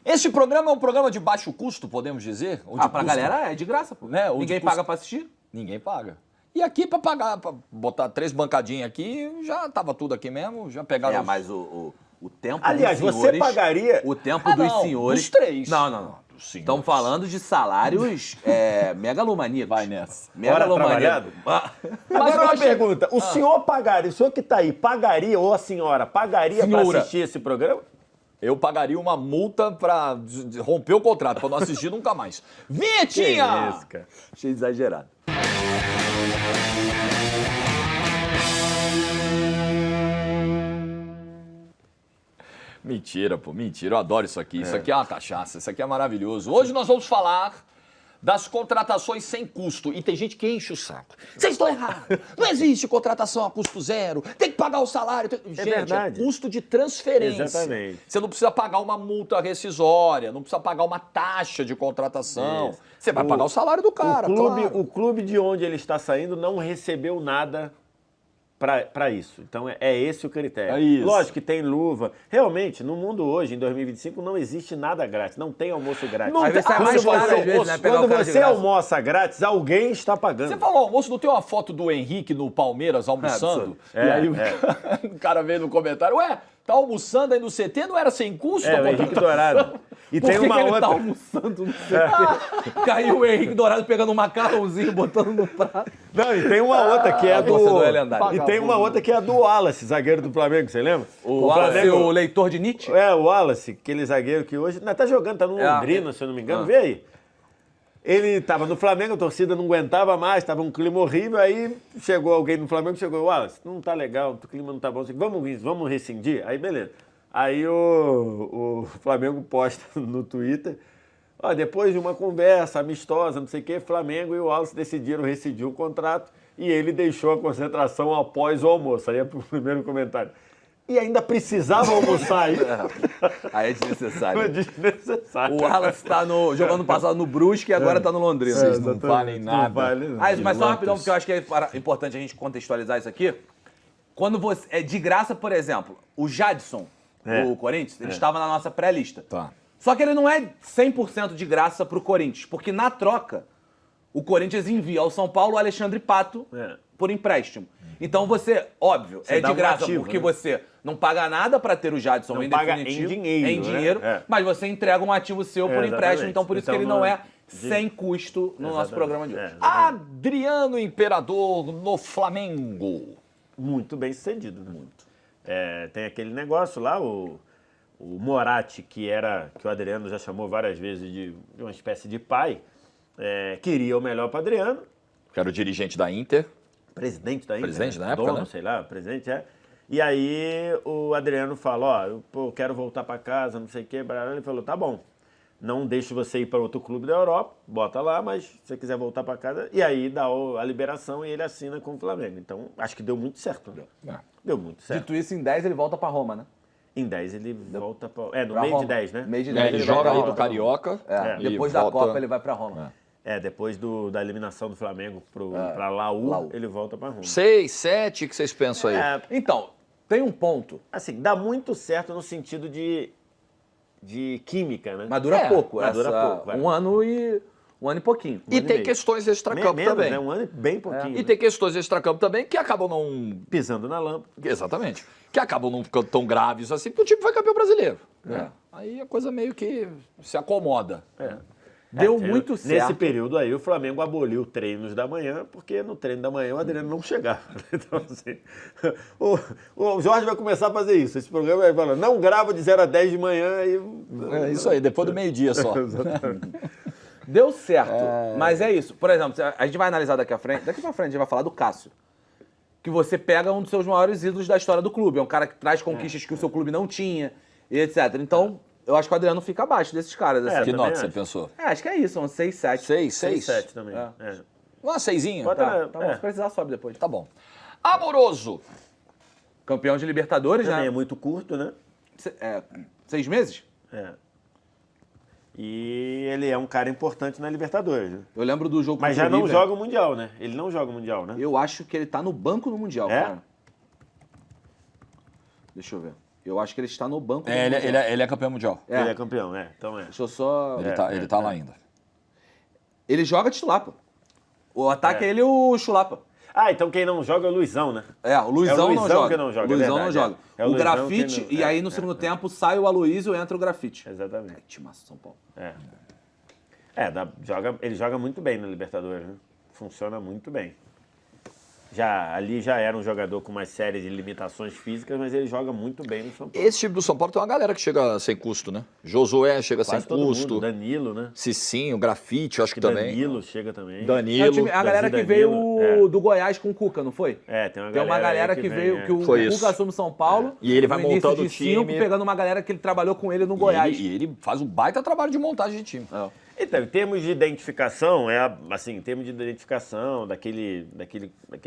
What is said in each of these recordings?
Esse programa é um programa de baixo custo, podemos dizer? Ou de Pra custo, galera é de graça, pô. né? Ou de Ninguém custo. paga pra assistir. Ninguém paga. E aqui pra pagar, pra botar 3 bancadinhas aqui, já tava tudo aqui mesmo, já pegaram... Mas o tempo Aliás, dos você senhores... pagaria... O tempo dos senhores... dos 3. Não. Estamos falando de salários megalomaníacos. Vai nessa. Megalomaníacos. Agora uma pergunta, o senhor pagaria, o senhor que tá aí, pagaria, ou a senhora, pagaria pra Senhora. assistir esse programa? Eu pagaria uma multa pra romper o contrato, pra não assistir nunca mais. Vinhetinha! isso, cara. Achei exagerado. Mentira, pô, mentira. Eu adoro isso aqui. Isso aqui é uma cachaça, isso aqui é maravilhoso. Hoje nós vamos falar das contratações sem custo. E tem gente que enche o saco. Vocês estão errados. Não existe contratação a custo zero. Tem que pagar o salário. Gente, verdade. é custo de transferência. Exatamente. Você não precisa pagar uma multa rescisória, não precisa pagar uma taxa de contratação. Isso. Você vai pagar o salário do cara, claro. O clube de onde ele está saindo não recebeu nada para isso. Então é esse o critério. É isso. Lógico que tem luva. Realmente, no mundo hoje, em 2025, não existe nada grátis. Não tem almoço grátis. Não Às vezes sai tem- mais Quando caro, você- às vezes, né? Pegar Quando o cara de você graça. almoça grátis, alguém está pagando. Você falou almoço, não tem uma foto do Henrique no Palmeiras almoçando? E aí o cara veio no comentário, ué, tá almoçando aí no CT, não era sem custo? É, a o Henrique contratação?" Dourado. E Por tem que uma que ele outra. tá almoçando no CT? Caiu o Henrique Dourado pegando um macarrãozinho, botando no prato. Não, e tem uma outra que é a do. torcedor é lendário. E tem uma outra que é a do Wallace, zagueiro do Flamengo, você lembra? O Wallace, o leitor de Nietzsche? É, o Wallace, aquele zagueiro que hoje. Não, tá jogando, tá no Londrina, se eu não me engano. Vê aí. Ele tava no Flamengo, a torcida não aguentava mais, tava um clima horrível, aí chegou alguém no Flamengo, chegou, Wallace, não tá legal, o clima não tá bom, vamos rescindir? Aí beleza. Aí o Flamengo posta no Twitter, ó, depois de uma conversa amistosa, não sei o quê, Flamengo e o Wallace decidiram rescindir o contrato e ele deixou a concentração após o almoço. Aí é o primeiro comentário. E ainda precisava almoçar aí. Aí é desnecessário. Foi desnecessário. O Wallace tá jogando passado no Brusque e agora tá no Londrina. Vocês não valem nada. Não vale nada. Mas só rapidão, porque eu acho que é importante a gente contextualizar isso aqui. Quando você. É de graça, por exemplo, o Jadson, do Corinthians, ele estava na nossa pré-lista. Tá. Só que ele não é 100% de graça pro Corinthians, porque na troca, o Corinthians envia ao São Paulo o Alexandre Pato por empréstimo. Então você, óbvio, Você é dá de um graça, ativo, porque né? você não paga nada para ter o Jadson Não em paga definitivo, em dinheiro, né? É. mas você entrega um ativo seu por empréstimo, Exatamente. então por isso que ele não é sem custo no nosso programa de hoje. Adriano Imperador no Flamengo. Muito bem sucedido, né? Muito. Tem aquele negócio lá, o Moratti, que o Adriano já chamou várias vezes de uma espécie de pai, queria o melhor para Adriano, Que era o dirigente da Inter. presidente da Inter, Presidente na época, dono, né? sei lá, presidente, E aí o Adriano falou, ó, eu quero voltar para casa, não sei o quê, ele falou, tá bom, não deixo você ir para outro clube da Europa, bota lá, mas se você quiser voltar para casa, e aí dá a liberação e ele assina com o Flamengo. Então, acho que deu muito certo. Né? Deu muito certo. Dito isso, em 10 ele volta pra Roma, né? Em 10 ele volta para... no Pra meio Roma. de 10, né? Mês de É, 10 ele vai joga pra aí Roma. do Carioca. e Depois da volta- Copa ele vai pra Roma. Depois da eliminação do Flamengo para Laú, ele volta para Roma. 6, 7, o que vocês pensam aí? Então, tem um ponto, Assim, dá muito certo no sentido de química, né? mas dura pouco. mas dura pouco, vai. Um ano e pouquinho. E ano e tem meio. questões extracampo Menos, também. né? Um ano e bem pouquinho. E né? tem questões extracampo também que acabam não... Pisando na lâmpada. Exatamente. Que acabam não ficando tão graves assim, porque o time foi campeão brasileiro. Aí a coisa meio que se acomoda. Deu muito certo. Nesse período aí, o Flamengo aboliu treinos da manhã, porque no treino da manhã o Adriano não chegava. Então, assim, o Jorge vai começar a fazer isso. Esse programa vai falar, não grava de 0 a 10 de manhã e... É isso aí, depois do meio-dia só. Deu certo, mas é isso. Por exemplo, a gente vai analisar daqui pra frente a gente vai falar do Cássio. Que você pega um dos seus maiores ídolos da história do clube. É um cara que traz conquistas que o seu clube não tinha, e etc. Então, eu acho que o Adriano fica abaixo desses caras. Assim. Que também nota acho. você pensou? Acho que é isso, uns 6, 7. 6, 6? 7 também. Uma 6zinha? Bota- Tá bom, se precisar, sobe depois. Tá bom. Amoroso. Campeão de Libertadores, Também né? é muito curto, né? 6 meses? E ele é um cara importante na Libertadores. Né? Eu lembro do jogo Mas contra já o não River. joga o Mundial, né? Ele não joga o Mundial, né? Eu acho que ele tá no banco no Mundial, É? cara. Deixa eu ver. Eu acho que ele está no banco. É, do Mundial. ele é campeão mundial. Ele é campeão, então é. Deixa eu só... Ele tá lá ainda. Ele joga titular, pô. O ataque é ele e o Chulapa. Ah, então quem não joga é o Luizão, né? O Luizão, não joga. que não joga, O Luizão é não verdade, joga. é O Luizão Grafite, que não- e aí no segundo tempo sai o Aloysio e entra o Grafite. Exatamente. Timaço, São Paulo. Ele joga muito bem na Libertadores, né? Funciona muito bem. Ali já era um jogador com uma série de limitações físicas, mas ele joga muito bem no São Paulo. Esse time do São Paulo tem uma galera que chega sem custo, né? Josué chega Quase sem todo custo. mundo. Danilo, né? Cicinho, Grafite, eu acho que também. Danilo chega também. Danilo. A galera que Danilo, veio do Goiás com o Cuca, não foi? Tem uma Tem uma galera que vem, veio, que o Foi Cuca isso. assume São Paulo. E ele vai no início montando de o time. 5, pegando uma galera que ele trabalhou com ele no E Goiás. ele faz um baita trabalho de montagem de time. Então, em termos de identificação, em termos de identificação daquele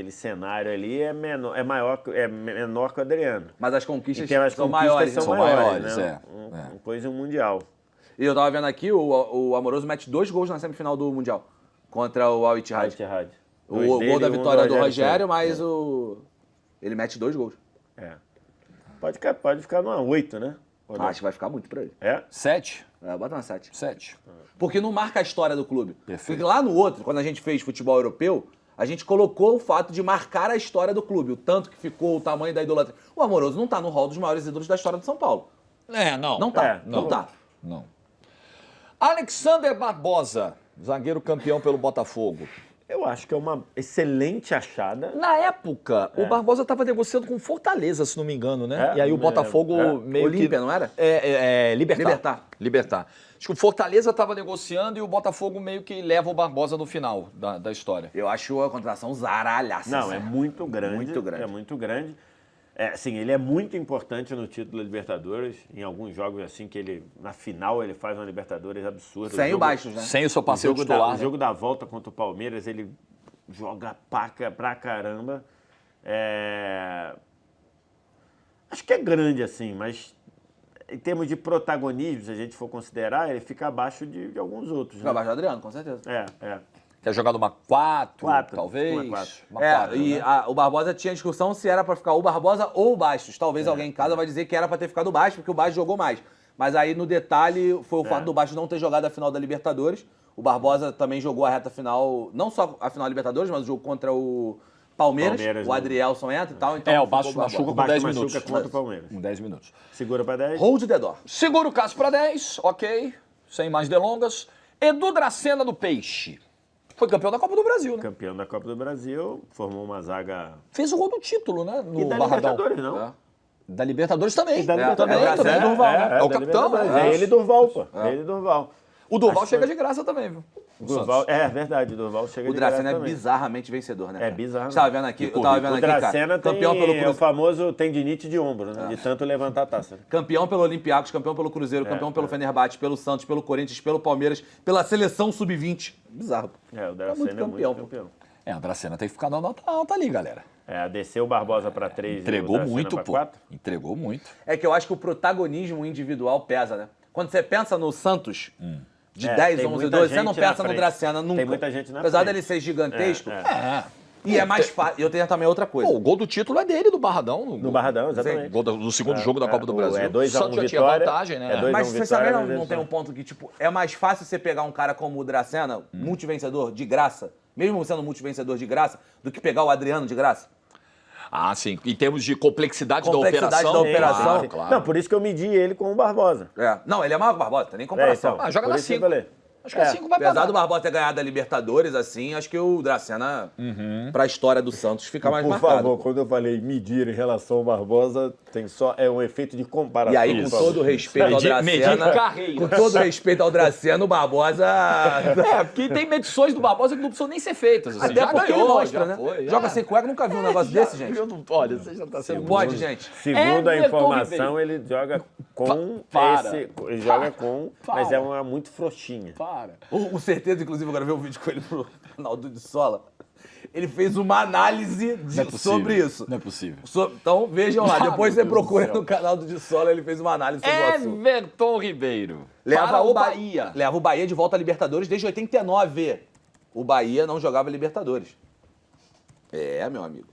cenário ali, é menor que o Adriano. Mas as conquistas Tem as são conquistas maiores. são São maiores, maiores, né? é. Uma coisa mundial. E eu tava vendo aqui, o Amoroso mete 2 gols na semifinal do Mundial. Contra o Al Ittihad. Al-Ittihad. O Dois gol dele da e um vitória do Rogério Rogério, Ceni. mas ele mete 2 gols. Pode ficar numa 8, né? Ou não? Acho que vai ficar muito pra ele. 7? Bota uma 7. 7. Porque não marca a história do clube. Perfeito. Porque lá no outro, quando a gente fez futebol europeu, a gente colocou o fato de marcar a história do clube, o tanto que ficou, o tamanho da idolatria. O Amoroso não tá no hall dos maiores ídolos da história de São Paulo. Não. Não tá, não tá. Não. Alexander Barbosa, zagueiro campeão pelo Botafogo. Eu acho que é uma excelente achada. Na época, o Barbosa estava negociando com Fortaleza, se não me engano, né? É, e aí o me Botafogo lembro. meio Olímpia, que... não era? Libertar. Acho que o Fortaleza estava negociando e o Botafogo meio que leva o Barbosa no final da história. Eu acho a contratação zaralhaça. Não, é muito grande. Muito grande. É muito grande. Ele é muito importante no título da Libertadores. Em alguns jogos, assim, que ele, na final, ele faz uma Libertadores absurda. Sem o Baixos, né? Sem o seu parceiro titular. O jogo da volta contra o Palmeiras, ele joga pra caramba. Acho que é grande, assim, mas em termos de protagonismo, se a gente for considerar, ele fica abaixo de alguns outros. Fica abaixo do Adriano, com certeza. Quer jogar numa 4, Quatro, talvez? uma 4. Uma 4, E né? o Barbosa tinha discussão se era pra ficar o Barbosa ou o Bastos. Talvez alguém em casa vai dizer que era pra ter ficado o Bastos, porque o Bastos jogou mais. Mas aí, no detalhe, foi o fato do Bastos não ter jogado a final da Libertadores. O Barbosa também jogou a reta final, não só a final da Libertadores, mas o jogo contra o Palmeiras. O Adrielson entra e tal. Então O Bastos machuca O com 10 Bastos minutos. machuca contra o Palmeiras. Com 10 minutos. Segura pra 10. Hold the door. Segura o Cássio para 10, ok. Sem mais delongas. Edu Dracena do Peixe. Foi campeão da Copa do Brasil, né? Campeão da Copa do Brasil, formou uma zaga... Fez o gol do título, né? No E da Barradão. Libertadores, não? Da Libertadores também. E da Libertadores. Também, Dracena também. e Durval, né? É o da capitão. Libertadores. né? É ele e Durval, pô. Ele e Durval. O Durval Acho chega que de graça também, viu? O Durval, Santos. verdade, Durval chega O de graça Dracena é também. bizarramente vencedor, né? É bizarro. Eu tava vendo aqui, O Dracena cara. Campeão pelo é o Cruzeiro. famoso tendinite de ombro, né? De tanto levantar a taça. Né? Campeão pelo Olympiacos, campeão pelo Cruzeiro, campeão pelo Fenerbahçe, pelo Santos, pelo Corinthians, pelo Palmeiras, pela seleção sub-20. Bizarro. O Dracena é muito campeão. A Dracena tem que ficar na nota alta ali, galera. Desceu o Barbosa pra 3 Entregou e o Dracena muito, pra pô. 4. Entregou muito. É que eu acho que o protagonismo individual pesa, né? Quando você pensa no Santos, de 10, tem 11, muita 12, você não gente na pensa no frente. Dracena nunca. Tem muita gente na Apesar frente. dele ser gigantesco. É. E é mais fácil. Eu tenho também outra coisa. Pô, o gol do título é dele, do Barradão. No Barradão, exatamente. Gol do segundo jogo da Copa do Brasil. É 2 a 1 o Santos já tinha vitória. vantagem, né? É 2 a 1 Mas você vitória, também mas não tem um ponto que, tipo, é mais fácil você pegar um cara como o Dracena, multivencedor, de graça, mesmo sendo multivencedor de graça, do que pegar o Adriano de graça? Ah, sim. Em termos de complexidade, Complexidade da da operação. operação. Claro. Não, por isso que eu medi ele com o Barbosa. Não, ele é maior que o Barbosa, não tem nem comparação. então. Ah, joga Por na isso que eu 5. falei. Acho que a 5 vai Apesar pagar. do Barbosa ter ganhado a Libertadores, assim, acho que o Dracena, pra história do Santos, fica mais Por marcado. favor, quando eu falei medir em relação ao Barbosa, é um efeito de comparação. E aí, com todo respeito ao Medir Dracena, carreiras. com todo respeito ao Dracena, o Barbosa... Porque tem medições do Barbosa que não precisam nem ser feitas. Assim. Até Já porque ganhou, ele mostra, já né? foi, já. Joga sem cueca, nunca viu um negócio desse, gente. Eu não, olha, você já tá sendo Pode, gente. Segundo a Everton informação, ele joga com Para. ele joga com, mas Para. é uma muito frouxinha. Para. O Certeza, inclusive, eu gravei um vídeo com ele no canal do de Sola. Ele fez uma análise Não é possível. sobre isso. Não é possível. Então vejam lá, Ah, depois meu você Deus do procura céu. no canal do de Sola, ele fez uma análise sobre o assunto. Everton Ribeiro. Leva para o Ba- Bahia. Leva o Bahia de volta à Libertadores desde 89. O Bahia não jogava Libertadores. Meu amigo.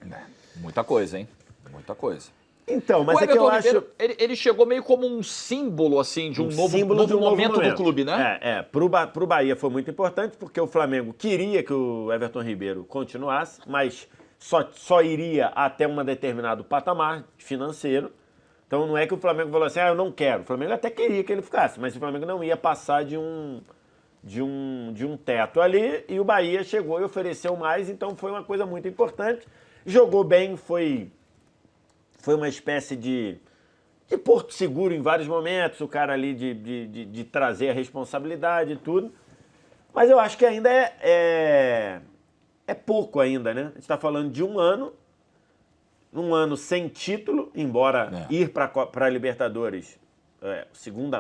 Muita coisa, hein? Muita coisa. Então, mas O é que eu Everton acho... Ribeiro, ele chegou meio como um símbolo, assim, de um símbolo de um novo momento do clube, né? Pro Bahia foi muito importante, porque o Flamengo queria que o Everton Ribeiro continuasse, mas só iria até um determinado patamar financeiro. Então não é que o Flamengo falou assim, eu não quero. O Flamengo até queria que ele ficasse, mas o Flamengo não ia passar de um teto ali, e o Bahia chegou e ofereceu mais, então foi uma coisa muito importante. Jogou bem, foi uma espécie de porto seguro em vários momentos, o cara ali de trazer a responsabilidade e tudo. Mas eu acho que ainda é pouco ainda, né? A gente está falando de um ano sem título, embora ir para a Libertadores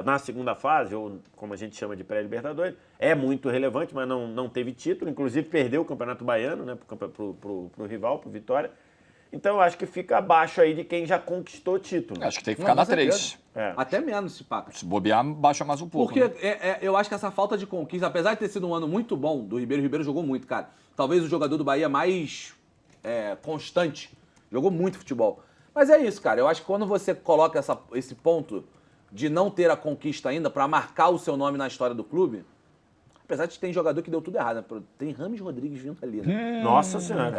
na segunda fase, ou como a gente chama de pré-Libertadores, é muito relevante, mas não teve título, inclusive perdeu o Campeonato Baiano, né, pro rival, pro Vitória. Então eu acho que fica abaixo aí de quem já conquistou título. Acho que tem que ficar na 3. Até menos se pá. Se bobear, baixa mais um pouco. Porque né? eu acho que essa falta de conquista, apesar de ter sido um ano muito bom do Ribeiro, o Ribeiro jogou muito, cara. Talvez o jogador do Bahia mais constante. Jogou muito futebol. Mas é isso, cara. Eu acho que quando você coloca esse ponto de não ter a conquista ainda pra marcar o seu nome na história do clube, apesar de ter jogador que deu tudo errado, né? Tem Rames Rodrigues vindo ali, né? Nossa Senhora.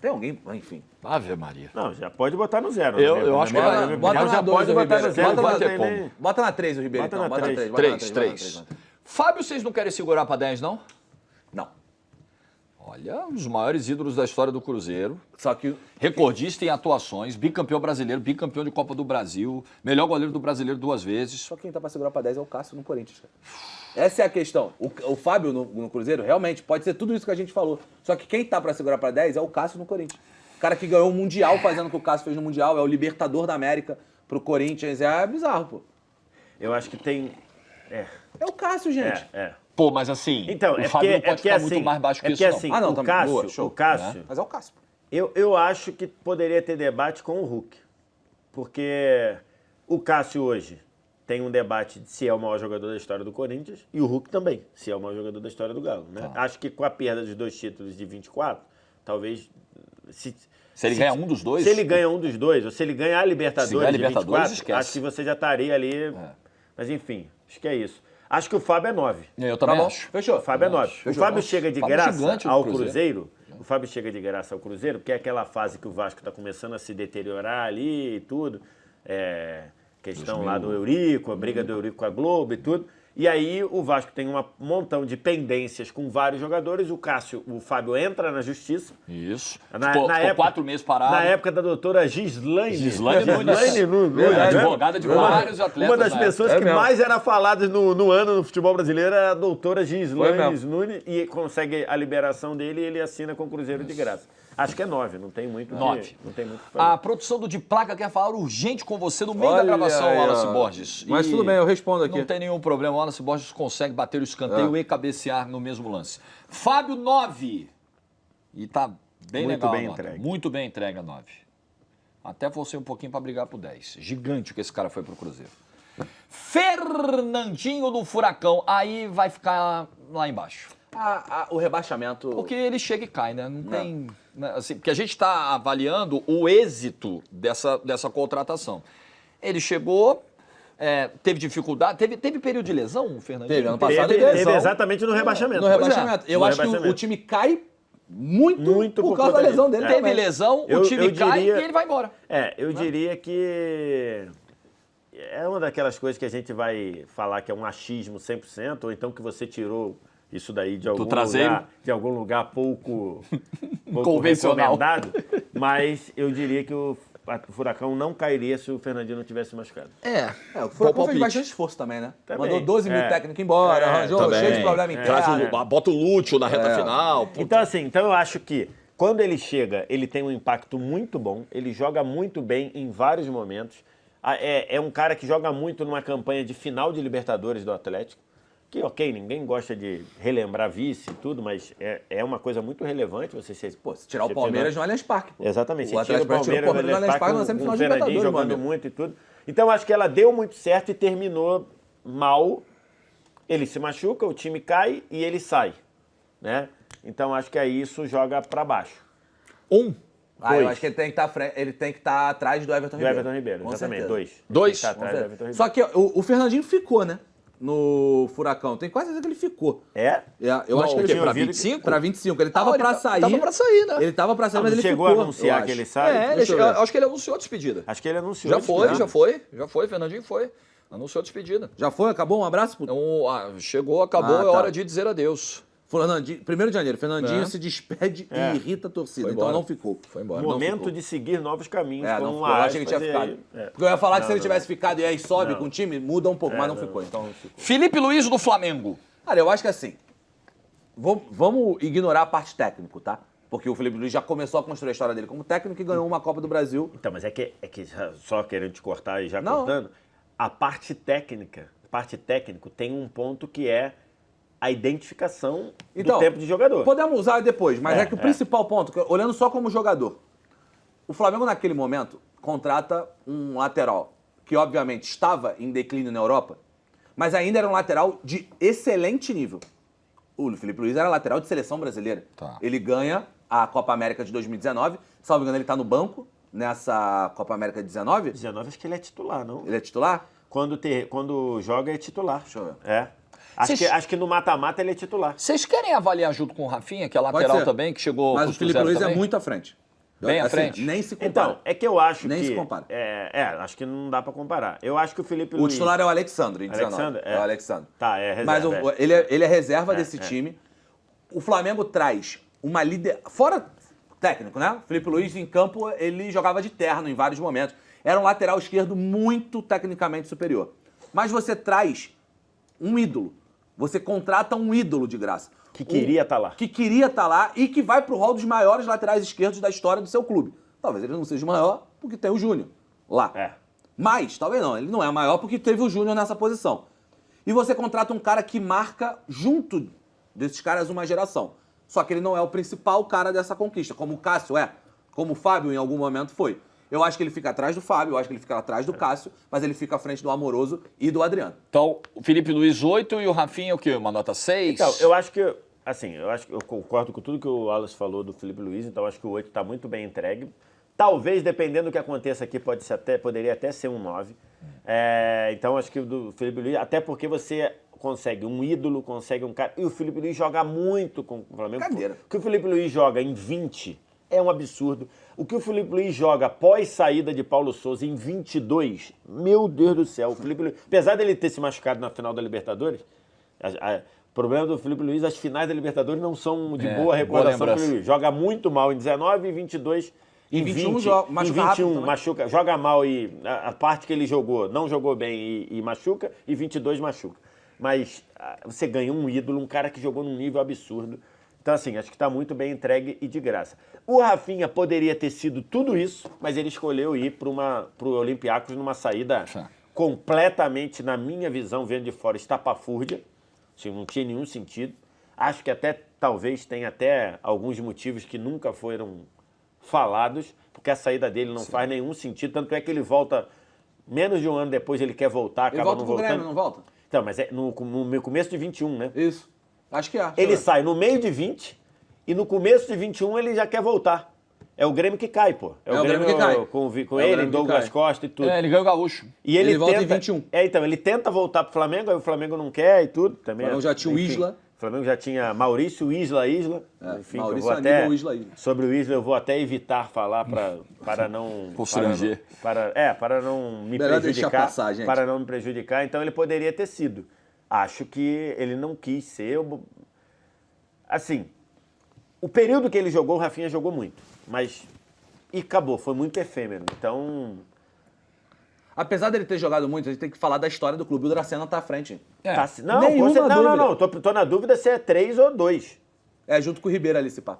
Tem alguém, enfim. Ave Maria. Não, já pode botar no zero. Eu acho que Bota na 2 o Ribeiro. vai ter como. Bota na 3 o Ribeiro, Bota então. na Bota na 3. 3. 3. Fábio, vocês não querem segurar pra 10, não? Não. Olha, um dos maiores ídolos da história do Cruzeiro. Só que Recordista em atuações, bicampeão brasileiro, bicampeão de Copa do Brasil, melhor goleiro do brasileiro 2 vezes. só quem tá pra segurar pra 10 é o Cássio no Corinthians. Essa é a questão. O Fábio no Cruzeiro, realmente, pode ser tudo isso que a gente falou. Só que quem tá pra segurar pra 10 é o Cássio no Corinthians. O cara que ganhou o Mundial fazendo o que o Cássio fez no Mundial, é o libertador da América pro Corinthians. É bizarro, pô. Eu acho que tem... É o Cássio, gente. Pô, mas assim, Então, o Fábio não pode ficar muito mais baixo que isso, não. assim, não, o tá Cássio, boa, show. o Cássio, Mas é o Cássio. eu acho que poderia ter debate com o Hulk. Porque o Cássio hoje tem um debate de se é o maior jogador da história do Corinthians, e o Hulk também, se é o maior jogador da história do Galo. Né? Acho que com a perda dos 2 títulos de 24, talvez... Se ele ganha um dos dois? Se ele ganha um dos dois, ou se ele ganhar a Libertadores, Se ganhar a Libertadores, 24, esquece. acho que você já estaria ali... Mas enfim, acho que é isso. Acho que o Fábio é 9. Eu também bom. acho. Fechou. O Fábio é 9. O Fábio chega de Fábio graça gigante no ao Cruzeiro. Cruzeiro. O Fábio chega de graça ao Cruzeiro, porque é aquela fase que o Vasco está começando a se deteriorar ali e tudo. Questão lá do Eurico, a briga do Eurico com a Globo e tudo. E aí o Vasco tem um montão de pendências com vários jogadores. O Fábio entra na justiça. Isso. Ficou Ficou 4 meses parado. Na época da doutora Gislaine. Gislaine Nunes. Nunes, Advogada de vários atletas. Uma das na pessoas época. que mais era falada no ano no futebol brasileiro era a doutora Foi Gislaine mesmo. Nunes, e consegue a liberação dele e ele assina com o Cruzeiro de graça. Acho que é 9, não tem muito. 9. Não tem muito o que A fazer. produção do De Placa quer falar urgente com você no meio da Olha gravação, aí, Wallace ó. Borges. Mas tudo bem, eu respondo aqui. Não tem nenhum problema, o Wallace Borges consegue bater o escanteio e cabecear no mesmo lance. Fábio, 9. E tá bem Muito legal bem a nota. entregue. Muito bem entregue a 9. Até você um pouquinho pra brigar pro 10. Gigante que esse cara foi pro Cruzeiro. Fernandinho do Furacão. Aí vai ficar lá embaixo. O rebaixamento... Porque ele chega e cai, né? Não tem... né, assim, porque a gente está avaliando o êxito dessa contratação. Ele chegou, teve dificuldade, teve período de lesão, o Fernandinho? Teve, ano passado ele Teve lesão. exatamente no rebaixamento. No rebaixamento. é. Eu No acho que rebaixamento. o time cai muito por causa conta da lesão disso. dele. Teve também. lesão, Eu o time cai diria- e ele vai embora. Eu diria que é uma daquelas coisas que a gente vai falar que é um achismo 100%, ou então que você tirou isso daí de algum lugar pouco Convencional. recomendado, mas eu diria que o Furacão não cairia se o Fernandinho não tivesse machucado. O Furacão fez bastante esforço também, né? Também. Mandou 12 mil técnicos embora, arranjou cheio de problema interno. Bota o Lúcio na reta final. Então eu acho que quando ele chega, ele tem um impacto muito bom, ele joga muito bem em vários momentos. É um cara que joga muito numa campanha de final de Libertadores do Atlético, que ok, ninguém gosta de relembrar vice e tudo, mas é uma coisa muito relevante você ser... Pô, se tirar o Palmeiras no Allianz Parque. Pô. Exatamente, O você tira o Atlético Palmeiras no Allianz Parque na semifinal com o de Fernandinho Libertadores, jogando mano. muito e tudo. Então acho que ela deu muito certo e terminou mal. Ele se machuca, o time cai e ele sai, né? Então acho que aí isso joga para baixo. Eu acho que ele tem que estar atrás do Everton Do Ribeiro. Everton Ribeiro, Com exatamente. certeza. Dois? Tá atrás do Everton Ribeiro. Só que o Fernandinho ficou, né? No Furacão. Tem quase certeza que ele ficou. É? Eu acho que ele pra ouvido que- 25? Pra 25. Ele tava ele pra tá- sair. tava pra sair, né? Ele tava pra sair, mas ele chegou ficou. a anunciar eu que acho. ele sai? Eu acho que ele anunciou a despedida. Acho que ele anunciou. Já isso, foi, né? já foi. Fernandinho foi. Anunciou a despedida. Já foi? Acabou? Um abraço pro Então, chegou, acabou, Ah, é tá. hora de dizer adeus. Fernandinho. 1º de janeiro. Fernandinho É. se despede e irrita a torcida. Foi Então embora. não ficou. Foi embora. Não Momento ficou. de seguir novos caminhos. É, com não uma ficou. Eu achei que tinha aspas, ficado. e aí- Porque eu ia falar que se Não, ele não. tivesse ficado e aí sobe Não. com o time, muda um pouco, mas não ficou. Então não ficou. Felipe Luiz do Flamengo. Cara, eu acho que assim, vamos ignorar a parte técnica, tá? Porque o Felipe Luiz já começou a construir a história dele como técnico e ganhou uma Copa do Brasil. Então, mas é que só querendo te cortar e já Não. cortando, a parte técnico tem um ponto que é a identificação do tempo de jogador. Podemos usar depois, mas é que o é. principal ponto, olhando só como jogador, o Flamengo naquele momento contrata um lateral que obviamente estava em declínio na Europa, mas ainda era um lateral de excelente nível. O Felipe Luiz era lateral de seleção brasileira. Tá. Ele ganha a Copa América de 2019, salvo engano ele está no banco nessa Copa América de 19. 19, acho que ele é titular, não? Ele é titular? Quando joga, é titular. Deixa eu ver. É. Acho que no mata-mata ele é titular. Vocês querem avaliar junto com o Rafinha, que é Pode lateral ser. também, que chegou Mas o custo Felipe zero Luiz também? é muito à frente. Bem à Assim, frente. Nem se compara. Então, é que eu acho Nem que... se compara. Acho que não dá pra comparar. Eu acho que o Felipe O Luiz... titular é o Alexandre, em 19. Alexandre? É o Alexandre. Tá, é reserva. Mas é. ele é reserva desse time. O Flamengo traz uma líder... Fora técnico, né? O Felipe Luiz, em campo, ele jogava de terno em vários momentos. Era um lateral esquerdo muito tecnicamente superior. Mas você traz um ídolo. Você contrata um ídolo de graça. Que queria estar lá. Que queria estar lá e que vai pro hall dos maiores laterais esquerdos da história do seu clube. Talvez ele não seja o maior porque tem o Júnior lá. É. Mas, talvez não, ele não é maior porque teve o Júnior nessa posição. E você contrata um cara que marca junto desses caras uma geração. Só que ele não é o principal cara dessa conquista, como o Cássio é, como o Fábio em algum momento foi. Eu acho que ele fica atrás do Fábio, eu acho que ele fica atrás do Cássio, mas ele fica à frente do Amoroso e do Adriano. Então, o Felipe Luiz 8 e o Rafinha o quê? Uma nota 6? Então, eu acho que eu concordo com tudo que o Wallace falou do Felipe Luiz, então eu acho que o 8 está muito bem entregue. Talvez, dependendo do que aconteça aqui, poderia até ser um 9. Então, acho que o do Felipe Luiz, até porque você consegue um ídolo, consegue um cara... E o Felipe Luiz joga muito com o Flamengo. Cadeira. O que o Felipe Luiz joga em 20 é um absurdo. O que o Felipe Luiz joga após saída de Paulo Souza em 22, meu Deus do céu. O Felipe Luiz, apesar dele ter se machucado na final da Libertadores, o problema do Felipe Luiz, as finais da Libertadores não são de boa recordação do lembrança. Felipe Luiz. Joga muito mal em 19 e 22. Em 21 20, machuca em rápido 21 também. machuca, joga mal e a parte que ele jogou, não jogou bem e machuca, e 22 machuca. Mas você ganha um ídolo, um cara que jogou num nível absurdo. Então, assim, acho que está muito bem entregue e de graça. O Rafinha poderia ter sido tudo isso, mas ele escolheu ir para o Olympiacos numa saída completamente, na minha visão, vendo de fora, estapafúrdia. Assim, não tinha nenhum sentido. Acho que talvez tenha até alguns motivos que nunca foram falados, porque a saída dele não faz nenhum sentido. Tanto é que ele volta, menos de um ano depois ele quer voltar, Ele acaba volta não pro voltando. Grêmio, não volta? Então, mas é no começo de 21, né? Isso. Acho que é. Ele sai no meio de 20 e no começo de 21 ele já quer voltar. É o Grêmio que cai, pô. É o Grêmio que cai. Com É o ele, Grêmio que Douglas cai. Costa e tudo. ele ganhou o Gaúcho. E Ele volta tenta, em 21. Então, ele tenta voltar pro Flamengo, aí o Flamengo não quer e tudo. Também, O Flamengo já tinha o Isla. O Flamengo já tinha Maurício Isla. Enfim, Maurício eu vou até, Aníbal Isla. sobre o Isla eu vou até evitar falar para não... Constranger. Para não me Melhor deixar prejudicar. passar, gente. Para não me prejudicar. Então ele poderia ter sido. Acho que ele não quis ser... Assim, o período que ele jogou, o Rafinha jogou muito. Mas... E acabou, foi muito efêmero. Então... Apesar dele ter jogado muito, a gente tem que falar da história do clube. O Dracena tá à frente. Tá, não, Nenhuma dúvida. não. Tô na dúvida se é 3 ou 2. É junto com o Ribeiro ali, se pá.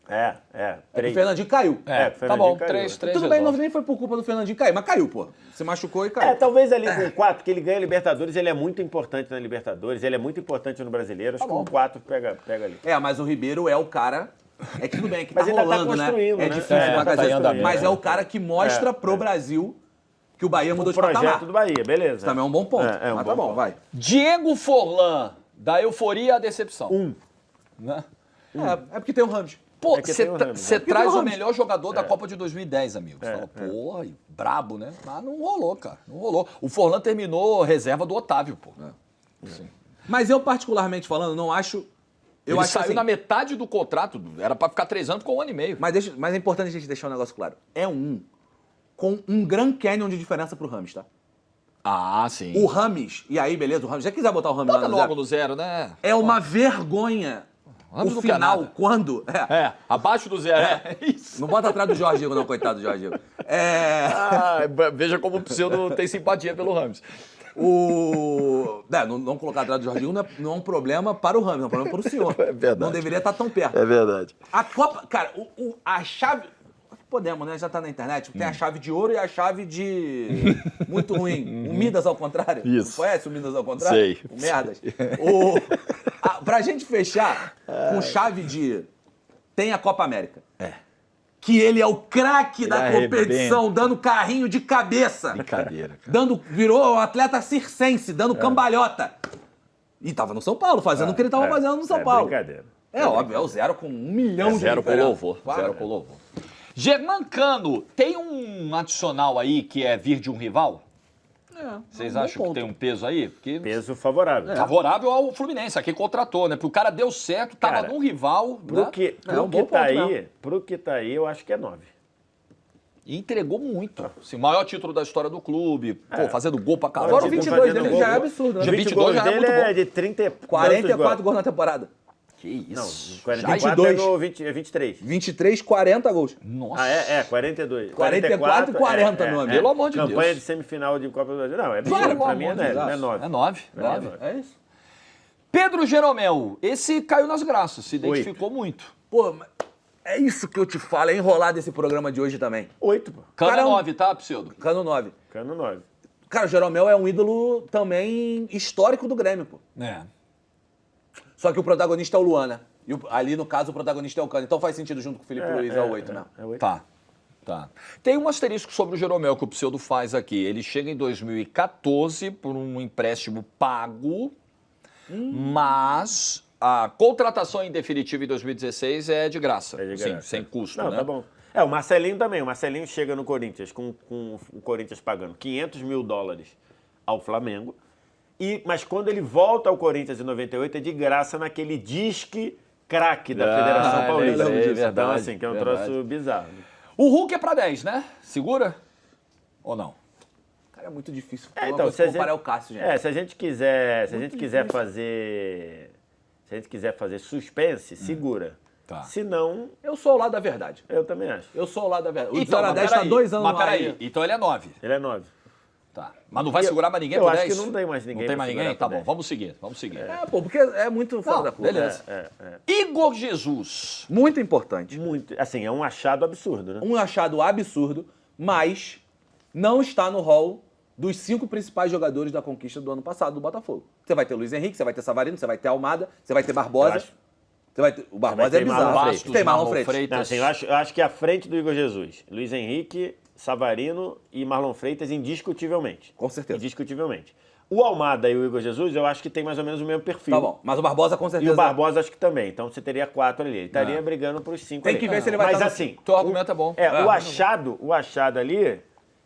É, É que o 3. Fernandinho caiu. o Tá Fernandinho bom, caiu. 3 Tudo bem, não nem foi por culpa do Fernandinho cair, mas caiu, pô. Se machucou e caiu. Talvez ali com 4, que ele ganha Libertadores, ele é muito importante na Libertadores, ele é muito importante no Brasileiro. Acho que com 4 pega ali. Mas o Ribeiro é o cara... É que tudo bem, é que Mas tá ainda tá rolando, né? construindo, É né? difícil pra tá em cacete. andamento. Mas é o cara que mostra pro Brasil que o Bahia mudou O de patamar. projeto do Bahia, beleza. Também é um bom ponto. É um mas bom tá bom, ponto. vai. Diego Forlan, da euforia à decepção. Né? É porque tem o Ramos. Pô, É que tem o Ramos, você né? traz o melhor jogador da Copa de 2010, amigo. Você fala, pô, brabo, né? Mas não rolou, cara. Não rolou. O Forlan terminou reserva do Otávio, pô. Sim. Mas eu, particularmente falando, não acho... Ele acho saiu assim, na metade do contrato, era pra ficar 3 anos, ficou 1 ano e meio. mas é importante a gente deixar um negócio claro. É com um Grand Canyon de diferença pro Rames, tá? Ah, sim. O Rames, e aí, beleza, o Rames, já quiser botar o Rames lá Bota no logo zero, no zero, né? é uma vergonha Rames o não quer final, nada. quando... Abaixo do zero. É isso. Não bota atrás do Jorginho, não, coitado do Jorginho. Veja como o Pseudo tem simpatia pelo Rames. Não colocar atrás do Jorginho não é um problema para o Rames, é um problema para o senhor. É verdade. Não deveria estar tão perto. É verdade. A Copa, cara, a chave... Podemos, né? Já tá na internet. Tem a chave de ouro e a chave de... Muito ruim. O Midas ao contrário. Isso. Conhece o Midas ao contrário? Sei. O merdas. Pra gente fechar com chave de... Tem a Copa América. Que ele é o craque da competição, dando carrinho de cabeça. Brincadeira, cara. Virou um atleta circense, dando cambalhota. E tava no São Paulo, fazendo o que ele tava fazendo no São Paulo. Brincadeira. É óbvio, é o zero com 1 milhão de Zero com diferença. louvor. Claro. Zero com louvor. Germancano, tem um adicional aí que é vir de um rival? Vocês acham que tem um peso aí? Porque Peso favorável. favorável ao Fluminense, aqui contratou, né? Porque o cara deu certo, tava Cara, num rival, Pro né? que, um bom ponto mesmo. pro que tá aí, eu acho que é 9. E entregou muito. Assim, maior título da história do clube, pô, fazendo gol pra caralho. Agora o 22 dele gol. já é absurdo, né? Já 20 22 gols já é dele muito bom. é de 30 44 gols na temporada. Que Não, isso. 44 é no 23. 23, 40 gols. Nossa. Ah, 42. 44 e 40, meu amigo. Pelo amor de Campanha Deus. de semifinal de Copa do Brasil. Não, é Pelo absurdo. Pra amor mim de Deus. é 9. É 9. É isso. Pedro Jeromel, esse caiu nas graças, se identificou muito. Pô, mas é isso que eu te falo, é enrolar desse programa de hoje também. 8, pô. Cano Cara, é 9, tá, Pseudo? Cano 9. Cano 9. Cara, o Jeromel é um ídolo também histórico do Grêmio, pô. É. Só que o protagonista é o Luan, né? E ali, no caso, o protagonista é o Cano. Então faz sentido junto com o Felipe Luiz, é o 8, né? É 8. Tá. Tem um asterisco sobre o Jeromel que o Pseudo faz aqui. Ele chega em 2014 por um empréstimo pago, mas a contratação em definitivo em 2016 é de graça. É de Sim, graça. sem custo, Não, né? tá bom. O Marcelinho também. O Marcelinho chega no Corinthians com o Corinthians pagando $500 mil ao Flamengo. Mas quando ele volta ao Corinthians em 98 é de graça naquele disque craque da Federação Paulista. verdade, Então, assim, que é um verdade. troço bizarro. O Hulk é pra 10, né? Segura? Ou não? Cara, é muito difícil Então, comparar o Cássio, gente. se a gente quiser fazer suspense, segura. Tá. Se não, Eu sou ao lado da verdade. eu também acho. Eu sou ao lado da verdade. O Então, 0 a mas 10 tá peraí, 2 anos mas no ar peraí, aí. então ele é 9. Ele é 9. Tá. Mas não vai segurar mais ninguém eu por acho 10? que não tem mais ninguém Não tem pra mais segurar ninguém? por Tá bom, 10. vamos seguir. Pô, porque é muito fora Não, da curva. beleza. É. Igor Jesus. Muito importante. Muito, assim, é um achado absurdo, né? Um achado absurdo, mas não está no hall dos 5 principais jogadores da conquista do ano passado do Botafogo. Você vai ter Luiz Henrique, você vai ter Savarino, você vai ter Almada, você vai ter Barbosa. Eu acho- Você vai ter... O Barbosa ter é bizarro. Marlon Bastos, Tem Marlon Marlon Freitas. Freitas. Não, assim, eu acho que à frente do Igor Jesus, Luiz Henrique, Savarino e Marlon Freitas, indiscutivelmente. Com certeza. Indiscutivelmente. O Almada e o Igor Jesus, eu acho que tem mais ou menos o mesmo perfil. Tá bom, mas o Barbosa com E certeza... o Barbosa acho que também. Então você teria 4 ali. Ele estaria brigando para os 5 Tem ali. que ver se ele vai Mas estar no- assim, Teu argumento é bom. o achado ali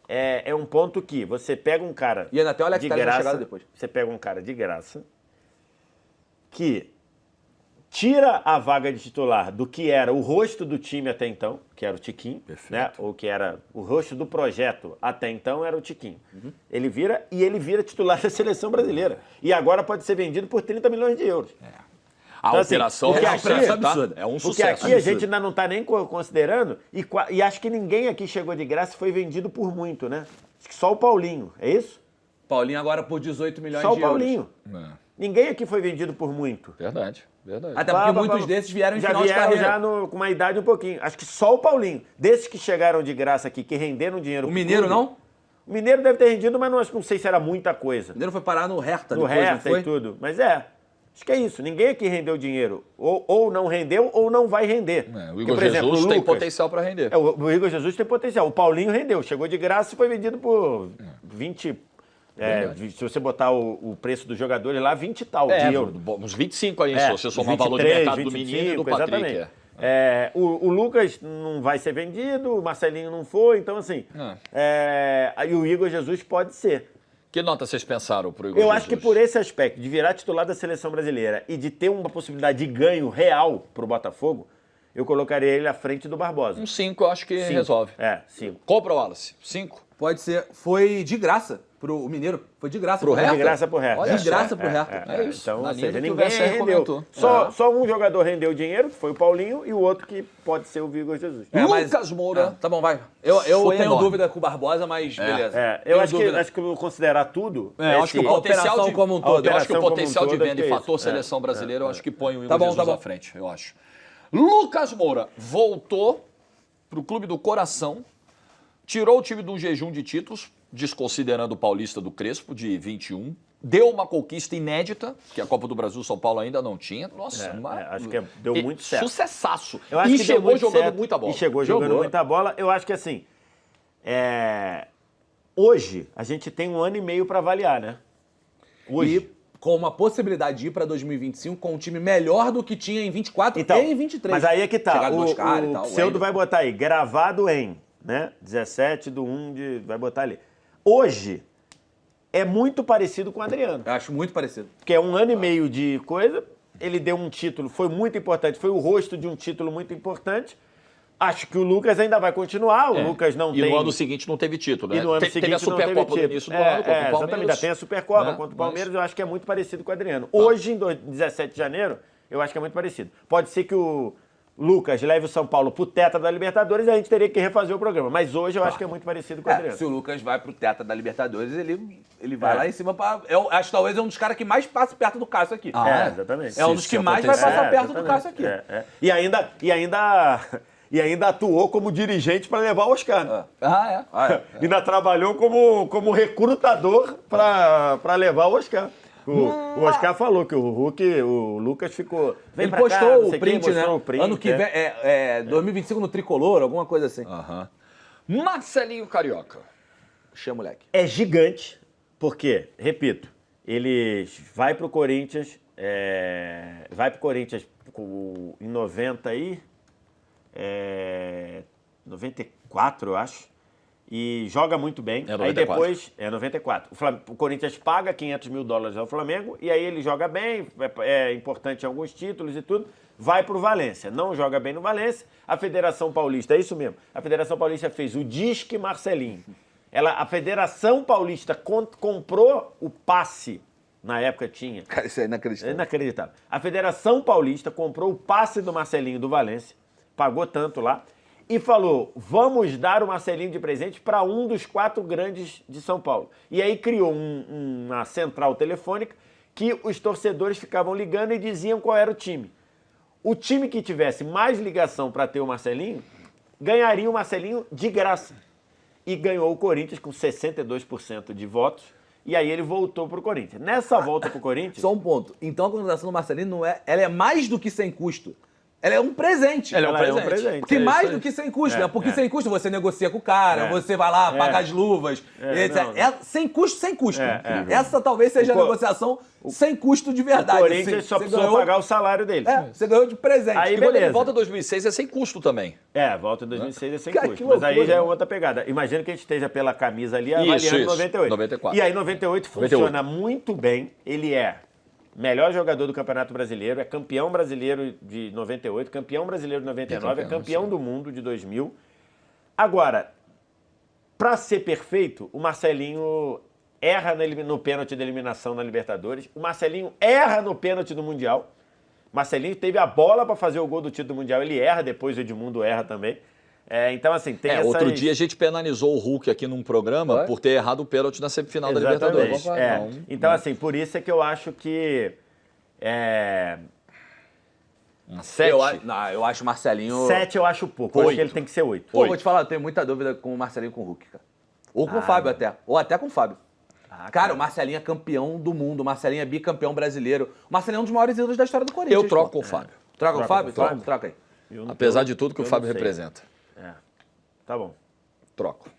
é um ponto que você pega um cara E ainda tem o Alex de Telles na graça, chegada depois. você pega um cara de graça que tira a vaga de titular do que era o rosto do time até então, que era o Tiquinho, né? Ou que era o rosto do projeto até então era o Tiquinho. Ele vira titular da seleção brasileira. E agora pode ser vendido por 30 milhões de euros. A Então, assim, operação porque é um aqui- sucesso, tá? absurdo. É um Porque sucesso. aqui a gente ainda não está nem considerando, e acho que ninguém aqui chegou de graça e foi vendido por muito, né? Acho que só o Paulinho, é isso? Paulinho agora por 18 milhões Só de o Paulinho. É, Ninguém aqui foi vendido por muito. verdade. Até porque muitos desses vieram em já final de vieram carreira. já com uma idade um pouquinho. Acho que só o Paulinho. Desses que chegaram de graça aqui, que renderam dinheiro O pro Mineiro clube, não? O Mineiro deve ter rendido, mas não sei se era muita coisa. O Mineiro foi parar no Hertha No depois, não Hertha foi? e tudo. Mas acho que é isso. Ninguém aqui rendeu dinheiro. Ou não rendeu ou não vai render. É, o Porque, Igor por exemplo, Jesus o tem Lucas- potencial pra render. o Igor Jesus tem potencial. O Paulinho rendeu. Chegou de graça e foi vendido por 20... se você botar o preço dos jogadores lá, 20 e tal de euro. Uns 25 aí, se você somar o valor de 23, mercado do 25, menino e do Patrick. exatamente. O Lucas não vai ser vendido, o Marcelinho não foi, então assim. E o Igor Jesus pode ser. Que nota vocês pensaram pro Igor Eu Jesus? acho que por esse aspecto de virar titular da seleção brasileira e de ter uma possibilidade de ganho real pro Botafogo, eu colocaria ele à frente do Barbosa. Um 5 eu acho que resolve. 5. Compra, Wallace. 5. Pode ser. Foi de graça pro Mineiro. Foi de graça Pro pro Hertha? De graça pro Hertha. Olha De graça pro Hertha. É isso. Então, ou Danilo seja, que o ninguém VSR rendeu. comentou. Só um jogador rendeu dinheiro, que foi o Paulinho, e o outro que pode ser o Igor Jesus. Lucas Moura. Tá bom, vai. Eu Foi tenho enorme. dúvida com o Barbosa, mas beleza. Eu Tenho acho dúvida. que eu vou considerar tudo. Eu acho que o potencial operação de, como um todo. Eu acho que o operação como um potencial de todo, venda acho e que é fator isso. seleção brasileira, eu acho que põe o Igor Tá bom, Jesus tá bom. à frente, eu acho. Lucas Moura voltou pro clube do coração, tirou o time de um jejum de títulos, desconsiderando o Paulista do Crespo, de 21, deu uma conquista inédita, que a Copa do Brasil São Paulo ainda não tinha. Nossa, acho que deu muito certo. Sucessaço. Eu acho E que deu chegou muito jogando certo, muita bola. E chegou jogando muita bola. Eu acho que assim, hoje a gente tem 1 ano e meio para avaliar, né? Hoje. E com uma possibilidade de ir para 2025 com um time melhor do que tinha em 24 Então, e em 23. mas aí é que tá. Chegada do Oscar e O tal, Pseudo Wendel. vai botar aí, gravado em, né? 17/1, vai botar ali. Hoje é muito parecido com o Adriano. Eu acho muito parecido. Porque é 1 ano e meio de coisa, ele deu um título, foi muito importante, foi o rosto de um título muito importante. Acho que o Lucas ainda vai continuar, o Lucas não E tem... no ano seguinte não teve título, né? E no ano teve seguinte a Supercopa no início do ano contra o Palmeiras. exatamente, ainda tem a Supercopa Né? contra o Palmeiras, eu acho que é muito parecido com o Adriano. Hoje, em 17 de janeiro, eu acho que é muito parecido. Pode ser que o Lucas leve o São Paulo pro tetra da Libertadores e a gente teria que refazer o programa. Mas hoje eu acho que é muito parecido com o Adriano. Se o Lucas vai pro tetra da Libertadores, ele vai lá em cima pra... Eu acho que talvez é um dos caras que mais passa perto do Cássio aqui. Exatamente. É um dos que mais vai passar perto do Cássio aqui. E ainda atuou como dirigente para levar o Oscar. Né? Ainda trabalhou como recrutador para levar o Oscar. O Oscar falou que o Lucas ficou... Ele pra cá, postou não o sei print, quem, né? mostrou o print, Ano que vem, 2025 no Tricolor, alguma coisa assim. Marcelinho Carioca. Chama, moleque. É gigante, porque, repito, ele vai pro Corinthians, em 94, eu acho, e joga muito bem. É 94. Aí depois, 94. O Corinthians paga $500 mil ao Flamengo, e aí ele joga bem, é importante em alguns títulos e tudo, vai pro Valência. Não joga bem no Valência, a Federação Paulista, é isso mesmo, a Federação Paulista fez o Disque Marcelinho. A Federação Paulista comprou o passe, na época tinha. Cara, isso é É inacreditável. inacreditável. A Federação Paulista comprou o passe do Marcelinho do Valência, pagou tanto lá, e falou, vamos dar o Marcelinho de presente para um dos 4 grandes de São Paulo. E aí criou uma central telefônica que os torcedores ficavam ligando e diziam qual era o time. O time que tivesse mais ligação para ter o Marcelinho, ganharia o Marcelinho de graça. E ganhou o Corinthians com 62% de votos, e aí ele voltou pro Corinthians. Nessa volta pro Corinthians... Só um ponto. Então a contratação do Marcelinho ela é mais do que sem custo. Ela é um presente. Ela é um presente. Porque mais do que sem custo, né? Porque sem custo você negocia com o cara, você vai lá, paga as luvas, etc. Sem custo, sem custo. Essa talvez seja a negociação sem custo de verdade. O Corinthians só precisou pagar o salário dele. Você ganhou de presente. Aí, E quando ele beleza. volta em 2006 é sem custo também. Volta em 2006 é sem Cara, custo. que Mas aí loucura, já é né? outra pegada. Imagina que a gente esteja pela camisa ali avaliando 98. 94. E aí 98 funciona muito bem. Ele é melhor jogador do Campeonato Brasileiro, é campeão brasileiro de 98, campeão brasileiro de 99, é campeão do mundo de 2000. Agora, para ser perfeito, o Marcelinho erra no pênalti da eliminação na Libertadores, o Marcelinho erra no pênalti do Mundial. Marcelinho teve a bola para fazer o gol do título do Mundial, ele erra, depois o Edmundo erra também. Então, assim, tem essas... Outro dia a gente penalizou o Hulk aqui num programa por ter errado o pênalti na semifinal da Libertadores. Então, assim, por isso é que eu acho que... Um 7? Eu acho o Marcelinho... 7 eu acho pouco, eu acho que ele tem que ser 8. Pô, vou te falar, eu tenho muita dúvida com o Marcelinho e com o Hulk, cara. Ou com o Fábio até. Ou até com o Fábio. Cara, o Marcelinho é campeão do mundo, o Marcelinho é bicampeão brasileiro. O Marcelinho é um dos maiores ídolos da história do Corinthians. Eu troco com o Fábio. Troca o Fábio? com o Fábio? Troca aí. Apesar de tudo que o Fábio não sei. representa. Tá bom. Troco.